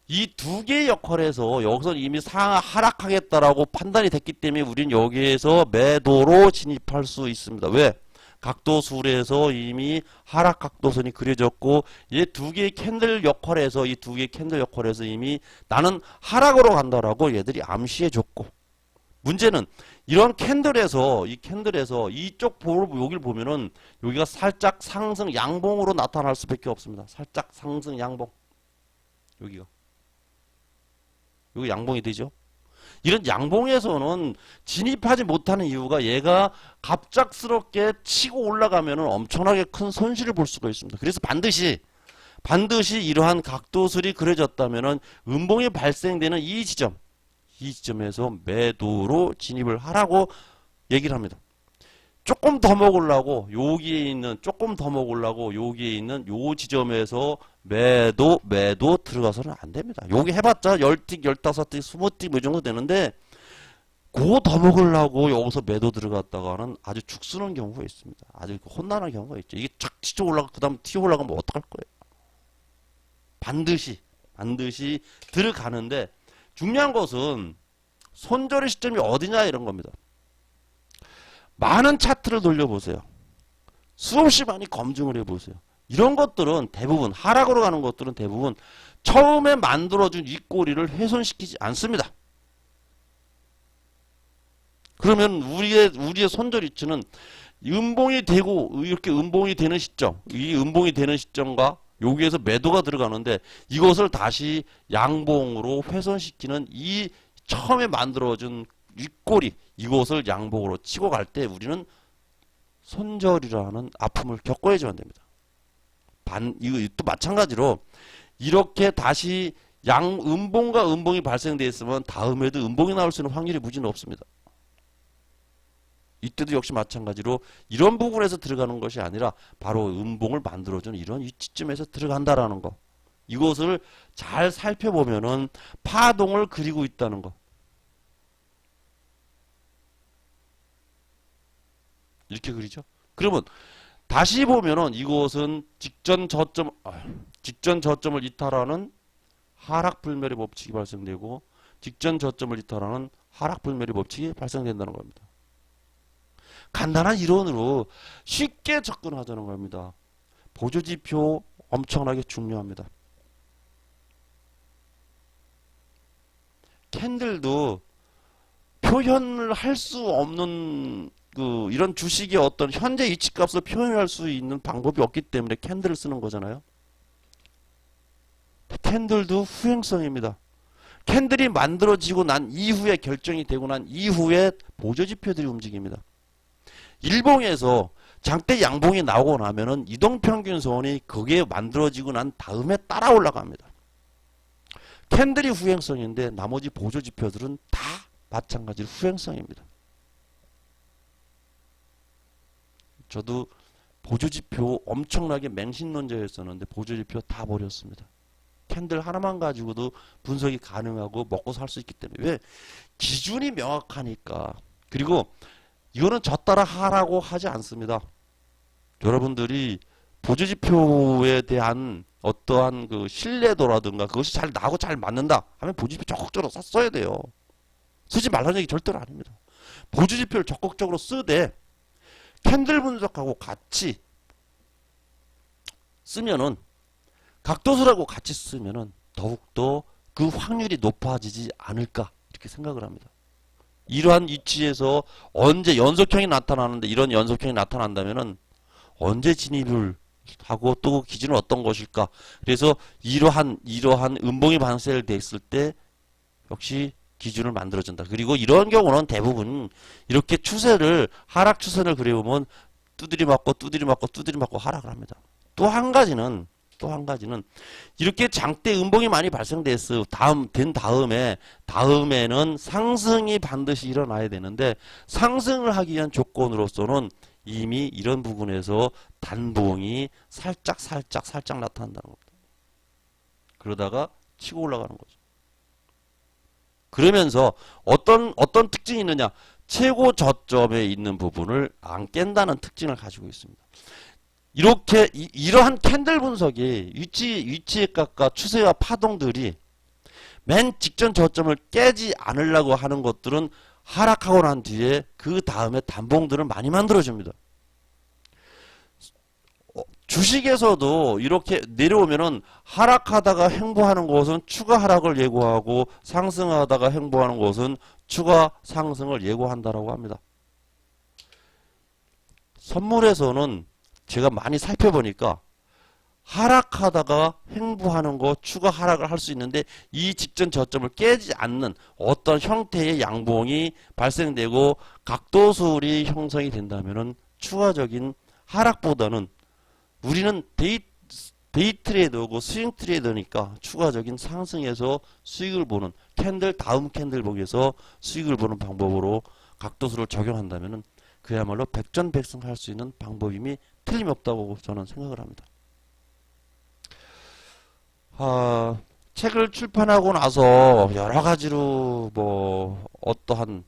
이 두 개의 역할에서 여기서 이미 하락하겠다라고 판단이 됐기 때문에 우리는 여기에서 매도로 진입할 수 있습니다. 왜? 각도술에서 이미 하락 각도선이 그려졌고 이 두 개의 캔들 역할에서 이미 나는 하락으로 간다라고 얘들이 암시해 줬고, 문제는 이런 캔들에서 이쪽 여기를 보면은 여기가 살짝 상승 양봉으로 나타날 수밖에 없습니다. 살짝 상승 양봉, 여기 양봉이 되죠. 이런 양봉에서는 진입하지 못하는 이유가 얘가 갑작스럽게 치고 올라가면은 엄청나게 큰 손실을 볼 수가 있습니다. 그래서 반드시 이러한 각도술이 그려졌다면은 음봉이 발생되는 이 지점에서 매도로 진입을 하라고 얘기를 합니다. 조금 더 먹으려고 여기에 있는 요 지점에서 매도 들어가서는 안 됩니다. 여기 해봤자 10틱, 15틱, 20틱 뭐 정도 되는데 그거 더 먹으려고 여기서 매도 들어갔다가는 아주 죽쓰는 경우가 있습니다. 아주 혼나는 경우가 있죠. 이게 착 치쳐 올라가 그 다음 튀어 올라가면 어떡할 거예요. 반드시 들어가는데 중요한 것은 손절의 시점이 어디냐 이런 겁니다. 많은 차트를 돌려보세요. 수없이 많이 검증을 해보세요. 이런 것들은 대부분 하락으로 가는 것들은 대부분 처음에 만들어준 이 꼬리를 훼손시키지 않습니다. 그러면 우리의 손절 위치는 음봉이 되고 이렇게 음봉이 되는 시점, 이 음봉이 되는 시점과 여기에서 매도가 들어가는데 이것을 다시 양봉으로 훼손시키는 이 처음에 만들어준 이 꼬리, 이것을 양봉으로 치고 갈 때 우리는 손절이라는 아픔을 겪어야지만 됩니다. 이거 또 마찬가지로 이렇게 다시 음봉과 음봉이 발생되어 있으면 다음에도 음봉이 나올 수 있는 확률이 무지 높습니다. 이때도 역시 마찬가지로 이런 부분에서 들어가는 것이 아니라 바로 음봉을 만들어주는 이런 위치점에서 들어간다라는 거. 이것을 잘 살펴보면은 파동을 그리고 있다는 거. 이렇게 그리죠. 그러면 다시 보면은 이것은 직전 저점을 이탈하는 하락 불멸의 법칙이 발생되고 직전 저점을 이탈하는 하락 불멸의 법칙이 발생된다는 겁니다. 간단한 이론으로 쉽게 접근하자는 겁니다. 보조지표 엄청나게 중요합니다. 캔들도 표현을 할 수 없는 이런 주식의 어떤 현재 위치값을 표현할 수 있는 방법이 없기 때문에 캔들을 쓰는 거잖아요. 캔들도 후행성입니다. 캔들이 만들어지고 난 이후에 결정이 되고 난 이후에 보조지표들이 움직입니다. 일봉에서 장대 양봉이 나오고 나면은 이동평균선이 거기에 만들어지고 난 다음에 따라 올라갑니다. 캔들이 후행성인데 나머지 보조지표들은 다 마찬가지로 후행성입니다. 저도 보조지표 엄청나게 맹신론자였었는데 보조지표 다 버렸습니다. 캔들 하나만 가지고도 분석이 가능하고 먹고 살 수 있기 때문에. 왜? 기준이 명확하니까. 그리고 이거는 저 따라 하라고 하지 않습니다. 여러분들이 보조지표에 대한 어떠한 신뢰도라든가 그것이 잘 나하고 잘 맞는다 하면 보조지표 적극적으로 써야 돼요. 쓰지 말라는 얘기 절대로 아닙니다. 보조지표를 적극적으로 쓰되 캔들 분석하고 같이 쓰면은 각도술하고 같이 쓰면은 더욱더 그 확률이 높아지지 않을까 이렇게 생각을 합니다. 이러한 위치에서 언제 연속형이 나타나는데 이런 연속형이 나타난다면은 언제 진입을 하고 또 기준은 어떤 것일까? 그래서 이러한 음봉이 발생됐을 때 역시 기준을 만들어준다. 그리고 이런 경우는 대부분 이렇게 하락 추세를 그려보면 두드리 맞고 하락을 합니다. 또 한 가지는 또 한 가지는 이렇게 장대 음봉이 많이 발생됐어. 된 다음에는 상승이 반드시 일어나야 되는데 상승을 하기 위한 조건으로서는 이미 이런 부분에서 단봉이 살짝 나타난다는 겁니다. 그러다가 치고 올라가는 거죠. 그러면서 어떤 특징이 있느냐? 최고 저점에 있는 부분을 안 깬다는 특징을 가지고 있습니다. 이렇게 이러한 캔들 분석이 위치에 깎아 추세와 파동들이 맨 직전 저점을 깨지 않으려고 하는 것들은 하락하고 난 뒤에 그 다음에 단봉들을 많이 만들어줍니다. 주식에서도 이렇게 내려오면은 하락하다가 횡보하는 것은 추가 하락을 예고하고 상승하다가 횡보하는 것은 추가 상승을 예고한다라고 합니다. 선물에서는 제가 많이 살펴보니까 하락하다가 횡보하는 거 추가 하락을 할 수 있는데 이 직전 저점을 깨지 않는 어떤 형태의 양봉이 발생되고 각도술이 형성이 된다면은 추가적인 하락보다는 우리는 데이 트레이더고 스윙 트레이더니까 추가적인 상승에서 수익을 보는 다음 캔들 보기에서 수익을 보는 방법으로 각도수를 적용한다면은 그야말로 백전백승할 수 있는 방법임이 틀림없다고 저는 생각을 합니다. 책을 출판하고 나서 여러 가지로 뭐 어떠한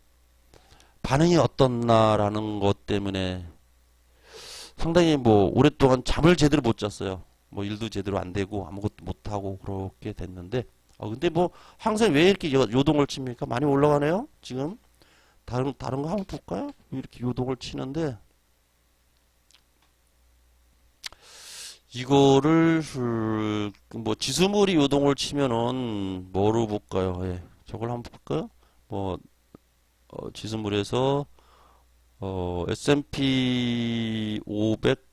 반응이 어떻나라는 것 때문에 상당히 뭐 오랫동안 잠을 제대로 못 잤어요. 뭐 일도 제대로 안 되고 아무것도 못 하고 그렇게 됐는데 근데 뭐 항상 왜 이렇게 요동을 칩니까? 많이 올라가네요. 지금 다른 거 한번 볼까요? 이렇게 요동을 치는데 이거를 뭐 지수물이 요동을 치면은 뭐로 볼까요? 예. 저걸 한번 볼까요? 뭐 지수물에서 S&P 500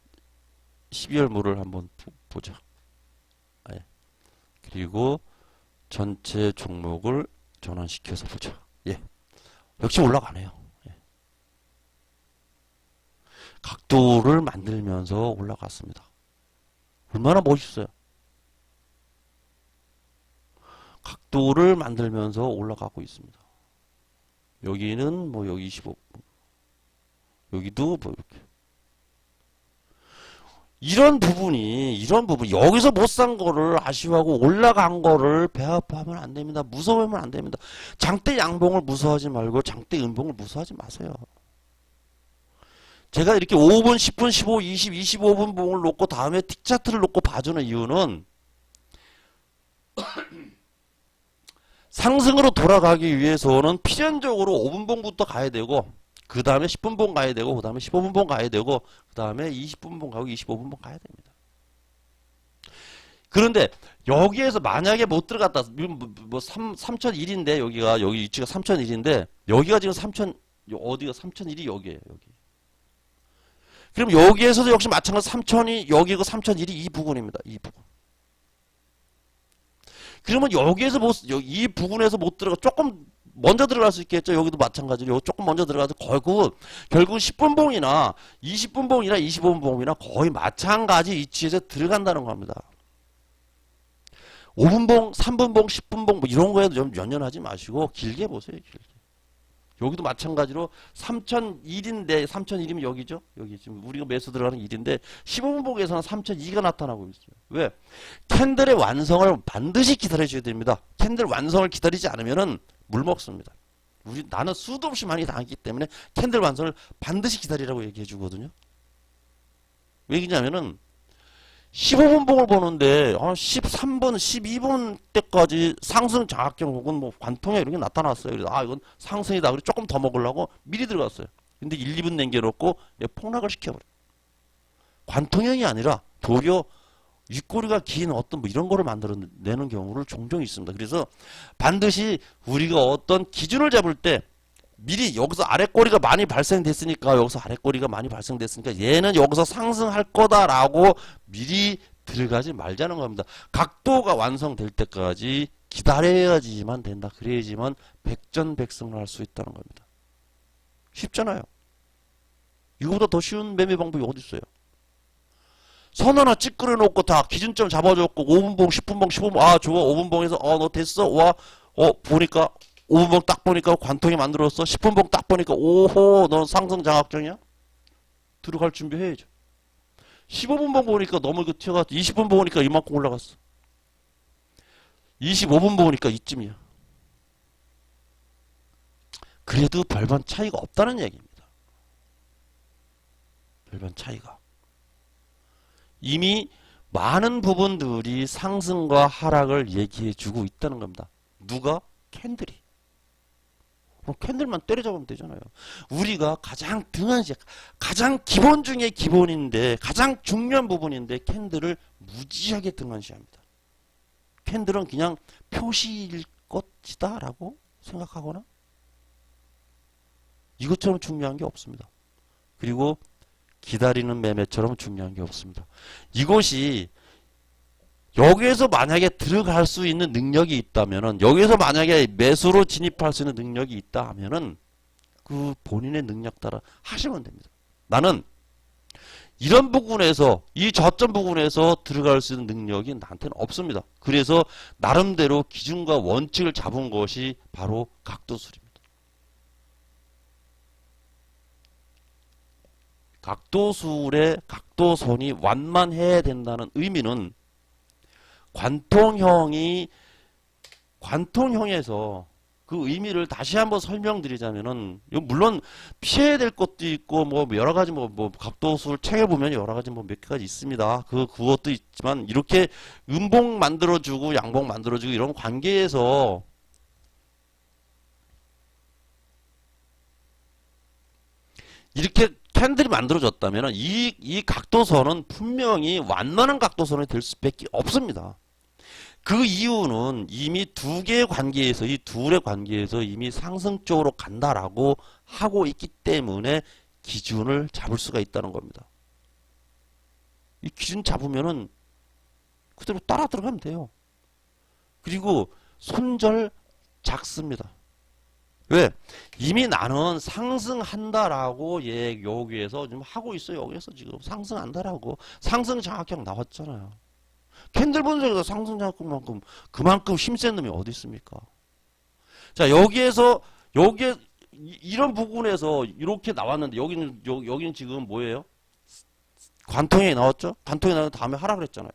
12월물을 한번 보자. 예. 그리고 전체 종목을 전환시켜서 보자. 예. 역시 올라가네요. 예. 각도를 만들면서 올라갔습니다. 얼마나 멋있어요. 각도를 만들면서 올라가고 있습니다. 여기는 뭐 여기 25, 여기도 뭐 이렇게. 이런 부분이 여기서 못 산 거를 아쉬워하고 올라간 거를 배아파하면 안 됩니다. 무서워하면 안 됩니다. 장대 양봉을 무서워하지 말고 장대 음봉을 무서워하지 마세요. 제가 이렇게 5분, 10분, 15, 20, 25분 봉을 놓고 다음에 틱차트를 놓고 봐주는 이유는 상승으로 돌아가기 위해서는 필연적으로 5분 봉부터 가야 되고 그 다음에 10분 봉 가야 되고 그 다음에 15분 봉 가야 되고 그 다음에 20분 봉 가고 25분 봉 가야 됩니다. 그런데 여기에서 만약에 못 들어갔다 뭐 3001인데 여기 위치가 3001인데 여기가 지금 어디가 3001이 여기에요. 여기. 그럼 여기에서도 역시 마찬가지 3000이 여기고 3001이 이 부분입니다. 이 부분. 그러면 여기에서 이 부분에서 못 들어가 조금 먼저 들어갈 수 있겠죠. 여기도 마찬가지로 조금 먼저 들어가서 결국 10분 봉이나 20분 봉이나 25분 봉이나 거의 마찬가지 위치에서 들어간다는 겁니다. 5분 봉, 3분 봉, 10분 봉 뭐 이런 거에도 좀 연연하지 마시고 길게 보세요. 길게. 여기도 마찬가지로 3001인데 3001이면 여기죠. 여기 지금 우리가 매수 들어가는 1인데 15분 봉에서는 3002가 나타나고 있어요. 왜? 캔들의 완성을 반드시 기다려줘야 됩니다. 캔들 완성을 기다리지 않으면은 물 먹습니다. 나는 수도 없이 많이 당했기 때문에 캔들 완성을 반드시 기다리라고 얘기해 주거든요. 왜 그러냐면은 15분 봉을 보는데 13분, 12분 때까지 상승 장악경 혹은 뭐 관통에 이런 게 나타났어요. 그래서 이건 상승이다. 그래서 조금 더 먹으려고 미리 들어갔어요. 근데 1, 2분 남겨놓고 폭락을 시켜버려요. 관통형이 아니라 도리어 윗꼬리가 긴 어떤 뭐 이런 거를 만들어내는 경우를 종종 있습니다. 그래서 반드시 우리가 어떤 기준을 잡을 때 미리 여기서 아랫꼬리가 많이 발생됐으니까 얘는 여기서 상승할 거다라고 미리 들어가지 말자는 겁니다. 각도가 완성될 때까지 기다려야지만 된다. 그래야지만 백전백승을 할 수 있다는 겁니다. 쉽잖아요. 이거보다 더 쉬운 매매 방법이 어디 있어요? 선 하나 찌끄려 놓고 다 기준점 잡아줬고 5분봉, 10분봉, 15분봉 아 좋아 5분봉에서 너 됐어 와 보니까 5분봉 딱 보니까 관통이 만들었어 10분봉 딱 보니까 오호 넌 상승 장악정이야? 들어갈 준비해야죠. 15분봉 보니까 너무 이거 튀어갔어. 20분 보니까 이만큼 올라갔어. 25분 보니까 이쯤이야. 그래도 별반 차이가 없다는 얘기입니다. 별반 차이가. 이미 많은 부분들이 상승과 하락을 얘기해 주고 있다는 겁니다. 누가? 캔들이. 그럼 캔들만 때려잡으면 되잖아요. 우리가 가장 등한시, 가장 기본 중에 기본인데, 가장 중요한 부분인데, 캔들을 무지하게 등한시합니다. 캔들은 그냥 표시일 것이다 라고 생각하거나, 이것처럼 중요한 게 없습니다. 그리고 기다리는 매매처럼 중요한 게 없습니다. 이것이 여기에서 만약에 들어갈 수 있는 능력이 있다면은 여기에서 만약에 매수로 진입할 수 있는 능력이 있다 하면은 그 본인의 능력 따라 하시면 됩니다. 나는 이런 부분에서 이 저점 부분에서 들어갈 수 있는 능력이 나한테는 없습니다. 그래서 나름대로 기준과 원칙을 잡은 것이 바로 각도술입니다. 각도술의 각도선이 완만해야 된다는 의미는 관통형에서 그 의미를 다시 한번 설명드리자면은, 물론 피해야 될 것도 있고, 뭐, 여러 가지 각도술 책에 보면 여러 가지 몇 가지 있습니다. 그것도 있지만, 이렇게 음봉 만들어주고, 양봉 만들어주고, 이런 관계에서, 이렇게 캔들이 만들어졌다면, 이 각도선은 분명히 완만한 각도선이 될 수밖에 없습니다. 그 이유는 이미 두 개의 관계에서 이 둘의 관계에서 이미 상승 쪽으로 간다라고 하고 있기 때문에 기준을 잡을 수가 있다는 겁니다. 이 기준 잡으면은 그대로 따라 들어가면 돼요. 그리고 손절 작습니다. 왜? 이미 나는 상승한다라고 여기에서 지금 하고 있어요. 여기에서 지금 상승한다라고 상승 장악형 나왔잖아요. 캔들 분석에서 상승 장악만큼 그만큼 힘센 놈이 어디 있습니까? 자, 여기에 이런 부분에서 이렇게 나왔는데 여기는 지금 뭐예요? 관통형이 나왔죠? 관통형이 나온 다음에 하락을 했잖아요.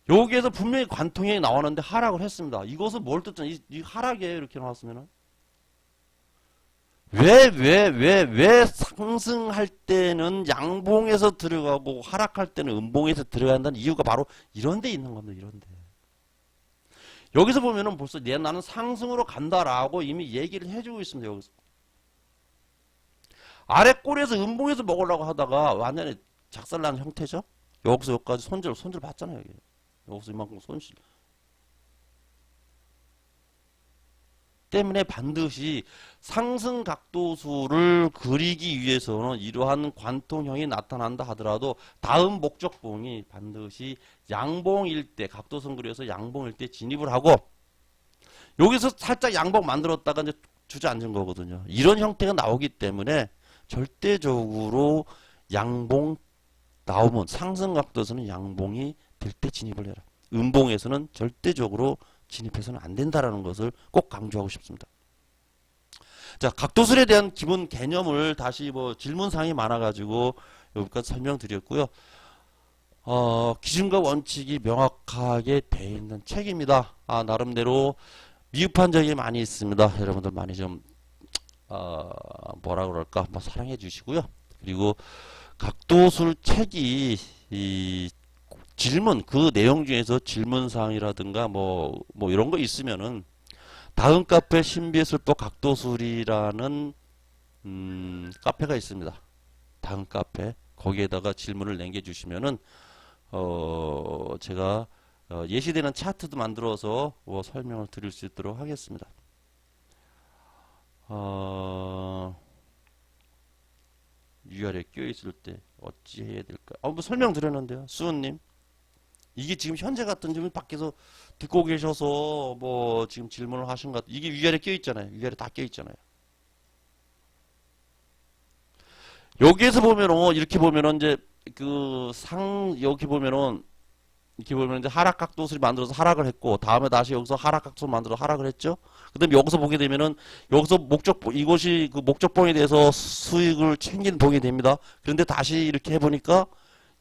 여기에서 분명히 관통형이 나왔는데 하락을 했습니다. 이것은 뭘 뜻하냐? 이 하락이에요. 이렇게 나왔으면은. 왜 상승할 때는 양봉에서 들어가고 하락할 때는 음봉에서 들어간다는 이유가 바로 이런 데 있는 겁니다. 이런 데. 여기서 보면은 벌써 나는 상승으로 간다라고 이미 얘기를 해주고 있습니다. 여기서. 아래 꼬리에서 음봉에서 먹으려고 하다가 완전히 작살난 형태죠. 여기서 여기까지 손절 봤잖아요. 여기서 이만큼 손실. 때문에 반드시 상승 각도수를 그리기 위해서는 이러한 관통형이 나타난다 하더라도 다음 목적봉이 반드시 양봉일 때 각도선 그려서 양봉일 때 진입을 하고 여기서 살짝 양봉 만들었다가 이제 주저앉은 거거든요. 이런 형태가 나오기 때문에 절대적으로 양봉 나오면 상승 각도에서는 양봉이 될 때 진입을 해라. 음봉에서는 절대적으로 진입해서는 안 된다라는 것을 꼭 강조하고 싶습니다. 자, 각도술에 대한 기본 개념을 다시 질문사항이 많아가지고 여기까지 설명드렸고요. 기준과 원칙이 명확하게 돼 있는 책입니다. 나름대로 미흡한 점이 많이 있습니다. 여러분들 많이 좀 뭐라 그럴까 사랑해 주시고요. 그리고 각도술 책이 질문 그 내용 중에서 질문사항이라든가 뭐 이런 거 있으면은 다음 카페 신비술법 각도술이라는 카페가 있습니다. 다음 카페 거기에다가 질문을 남겨주시면은 제가 예시되는 차트도 만들어서 설명을 드릴 수 있도록 하겠습니다. 위아래 껴있을 때 어찌 해야 될까? 설명 드렸는데요, 수은님. 이게 지금 현재 같은 지금 밖에서 듣고 계셔서 지금 질문을 하신 것 같아요. 이게 위아래 껴있잖아요. 위아래 다 껴있잖아요. 여기에서 보면은 이렇게 보면은 이제 그 여기 보면은 이렇게 보면 이제 하락각도수를 만들어서 하락을 했고 다음에 다시 여기서 하락각도수를 만들어 하락을 했죠. 그다음에 여기서 보게 되면은 여기서 이것이 그 목적봉에 대해서 수익을 챙긴 봉이 됩니다. 그런데 다시 이렇게 해보니까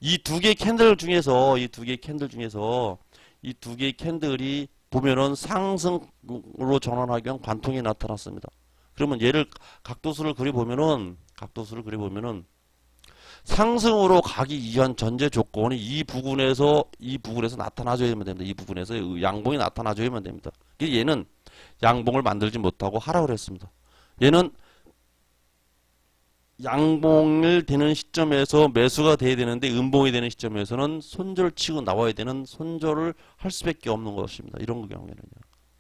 이 두 개의 캔들 중에서 이 두 개의 캔들이 보면은 상승으로 전환하기 위한 관통이 나타났습니다. 그러면 얘를 각도수를 그려보면은 상승으로 가기 위한 전제 조건이 이 부분에서 나타나줘야만 됩니다. 이 부분에서 양봉이 나타나줘야만 됩니다. 얘는 양봉을 만들지 못하고 하락을 했습니다. 얘는 양봉을 되는 시점에서 매수가 돼야 되는데 음봉이 되는 시점에서는 손절을 치고 나와야 되는 손절을 할 수밖에 없는 것입니다. 이런 경우에는요.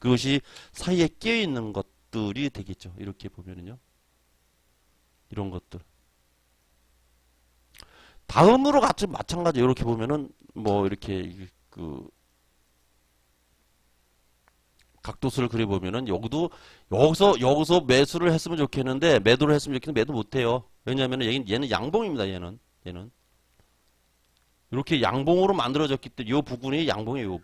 그것이 사이에 끼어 있는 것들이 되겠죠. 이렇게 보면은요. 이런 것들. 다음으로 같이 마찬가지 이렇게 보면은 뭐 이렇게 그 각도수를 그려보면은 여기서 매수를 했으면 좋겠는데 매도를 했으면 좋겠는데 매도 못해요. 왜냐하면 얘는 양봉입니다. 얘는 이렇게 양봉으로 만들어졌기 때문에 이 부분이 양봉이에요. 이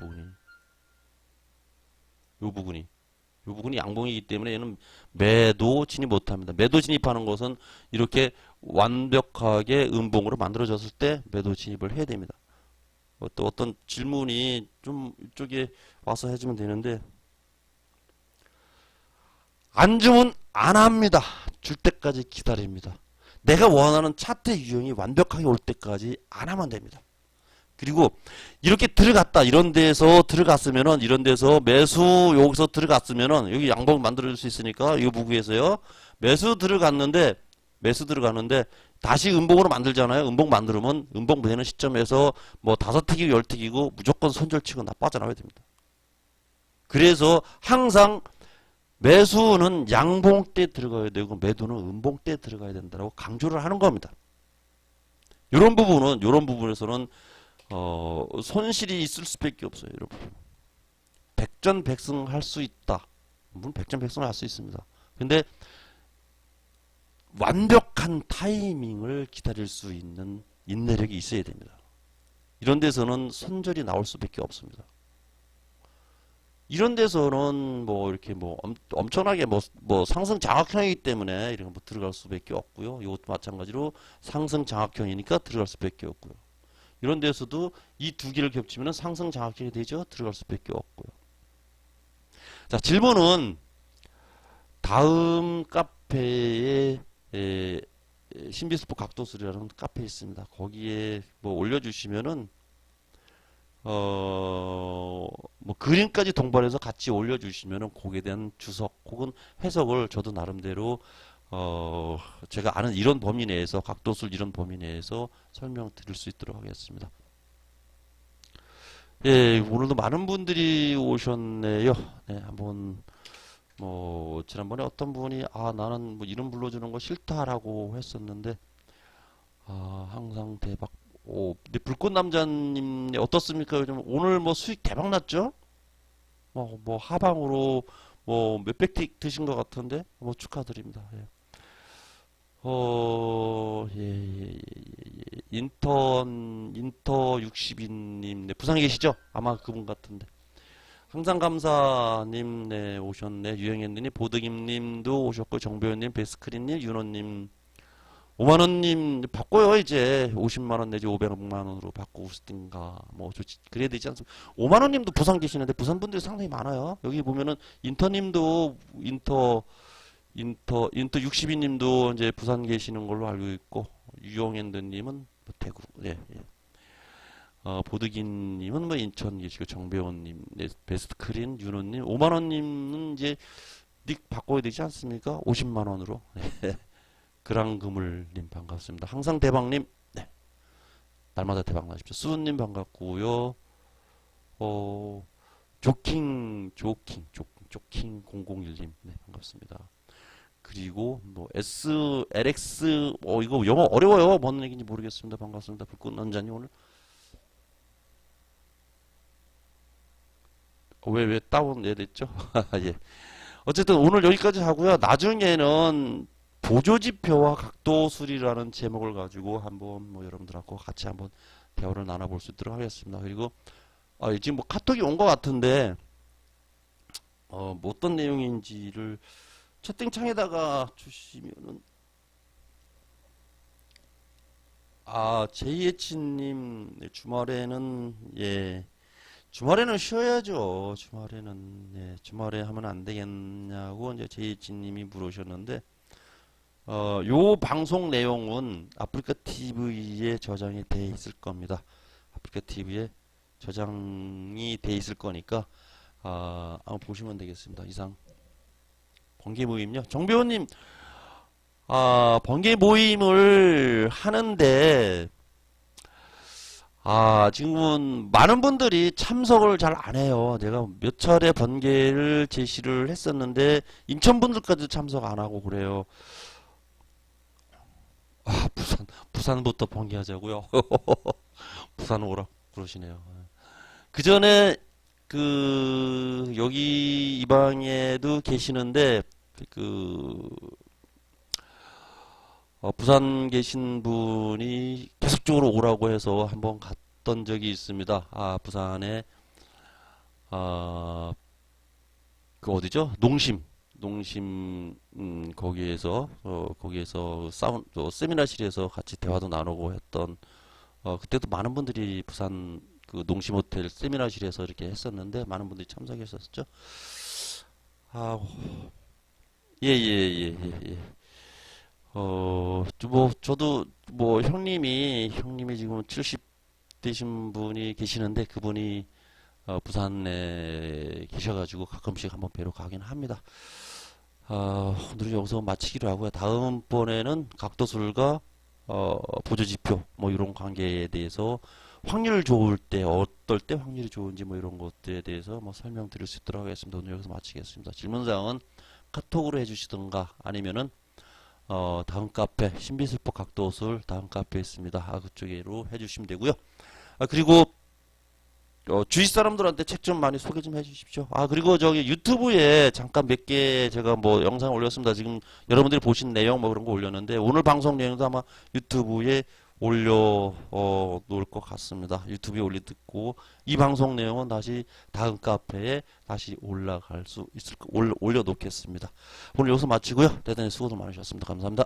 부분이 양봉이기 때문에 얘는 매도 진입 못합니다. 매도 진입하는 것은 이렇게 완벽하게 음봉으로 만들어졌을 때 매도 진입을 해야 됩니다. 또 어떤 질문이 좀 이쪽에 와서 해주면 되는데 안 주면 안 합니다. 줄 때까지 기다립니다. 내가 원하는 차트 유형이 완벽하게 올 때까지 안 하면 됩니다. 그리고 이렇게 들어갔다 이런 데서 들어갔으면은 이런 데서 매수 여기서 들어갔으면은 여기 양봉 만들어줄 수 있으니까 이 부분에서요 매수 들어갔는데 다시 음봉으로 만들잖아요. 음봉 만들면 음봉 되는 시점에서 뭐 5틱이고 10틱이고 무조건 손절치고 나 빠져나와야 됩니다. 그래서 항상 매수는 양봉 때 들어가야 되고 매도는 음봉 때 들어가야 된다고 강조를 하는 겁니다. 이런 부분에서는 손실이 있을 수밖에 없어요, 여러분. 백전백승 할 수 있다. 물론 백전백승을 할 수 있습니다. 근데 완벽한 타이밍을 기다릴 수 있는 인내력이 있어야 됩니다. 이런 데서는 손절이 나올 수밖에 없습니다. 이런 데서는 뭐 이렇게 뭐 엄청나게 뭐 상승 장악형이기 때문에 이런 거 들어갈 수밖에 없고요. 이것도 마찬가지로 상승 장악형이니까 들어갈 수밖에 없고요. 이런 데서도 이 두 개를 겹치면 상승 장악형이 되죠. 들어갈 수밖에 없고요. 자, 질문은 다음 카페에 신비스포 각도술이라는 카페에 있습니다. 거기에 뭐 올려주시면은 뭐 그림까지 동반해서 같이 올려주시면은 거기에 대한 주석 혹은 해석을 저도 나름대로 제가 아는 이런 범위 내에서 각도술 이런 범위 내에서 설명드릴 수 있도록 하겠습니다. 예, 오늘도 많은 분들이 오셨네요. 네, 한번 뭐 지난번에 어떤 분이 나는 뭐 이름 불러주는 거 싫다라고 했었는데 항상 대박. 네, 불꽃 남자님 어떻습니까? 요즘 오늘 뭐 수익 대박 났죠? 뭐 하방으로 뭐 몇백 틱 드신 것 같은데 뭐 축하드립니다. 예. 인터 62님, 네, 부산에 계시죠? 아마 그분 같은데. 항상 감사님, 네, 오셨네. 유영현님, 보드김님도 오셨고, 정배우님, 베스크린님, 윤호님, 5만원님 바꿔요. 이제 50만원 내지 500만원으로 바꾸고 싶든가 뭐 좋지 그래야 되지 않습니까? 5만원님도 부산 계시는데 부산 분들이 상당히 많아요. 여기 보면은 인터님도 인터 62님도 이제 부산 계시는 걸로 알고 있고 유용현드님은 뭐 대구 예, 예. 보드긴님은 뭐 인천 계시고 정배원님 네, 베스트크린 윤호님 5만원님은 이제 닉 바꿔야 되지 않습니까? 50만원으로 그랑그물님 반갑습니다. 항상 대박님, 네. 날마다 대박 나십시오. 수은님 반갑고요. 조킹 001님, 네, 반갑습니다. 그리고 뭐 LX, 이거 영어 어려워요. 뭔 얘기인지 모르겠습니다. 반갑습니다. 불꽃 남자님 오늘 왜 다운 됐죠? 예. 어쨌든 오늘 여기까지 하고요. 나중에는 보조지표와 각도술이라는 제목을 가지고 한번 뭐 여러분들하고 같이 한번 대화를 나눠볼 수 있도록 하겠습니다. 그리고 지금 뭐 카톡이 온 것 같은데 뭐 어떤 내용인지를 채팅창에다가 주시면은 제이에치님 주말에는 주말에는 쉬어야죠. 주말에 하면 안 되겠냐고 이제 제이에치님이 물으셨는데 요 방송 내용은 아프리카 TV에 저장이 돼 있을 겁니다. 아프리카 TV에 저장이 돼 있을 거니까 한번 보시면 되겠습니다. 이상 번개 모임요. 정배우님 번개 모임을 하는데 지금은 많은 분들이 참석을 잘 안 해요. 내가 몇 차례 번개를 제시를 했었는데 인천 분들까지 참석 안 하고 그래요. 부산부터 번개하자고요. 부산 오라 그러시네요. 그 전에 여기 이 방에도 계시는데 부산 계신 분이 계속적으로 오라고 해서 한번 갔던 적이 있습니다. 부산에 어디죠? 농심 거기에서 세미나실에서 같이 대화도 나누고 했던 그때도 많은 분들이 부산 그 농심 호텔 세미나실에서 이렇게 했었는데 많은 분들이 참석했었죠. 예. 저도 형님이 지금 70 되신 분이 계시는데 그분이 부산에 계셔가지고 가끔씩 한번 뵈러 가긴 합니다. 오늘은 여기서 마치기로 하고요. 다음번에는 각도술과 보조지표 뭐 이런 관계에 대해서 확률 좋을 때 어떨 때 확률이 좋은지 뭐 이런 것들에 대해서 뭐 설명드릴 수 있도록 하겠습니다. 오늘 여기서 마치겠습니다. 질문사항은 카톡으로 해주시던가 아니면은 다음 카페 신비술법 각도술 다음 카페에 있습니다. 그쪽으로 해주시면 되고요. 그리고 주위 사람들한테 책 좀 많이 소개 좀 해주십시오. 그리고 저기 유튜브에 잠깐 몇 개 제가 뭐 영상 올렸습니다. 지금 여러분들이 보신 내용 뭐 그런 거 올렸는데 오늘 방송 내용도 아마 유튜브에 올려 놓을 것 같습니다. 유튜브에 올려듣고 이 방송 내용은 다시 다음 카페에 다시 올라갈 수 있을 올려 놓겠습니다. 오늘 여기서 마치고요. 대단히 수고도 많으셨습니다. 감사합니다.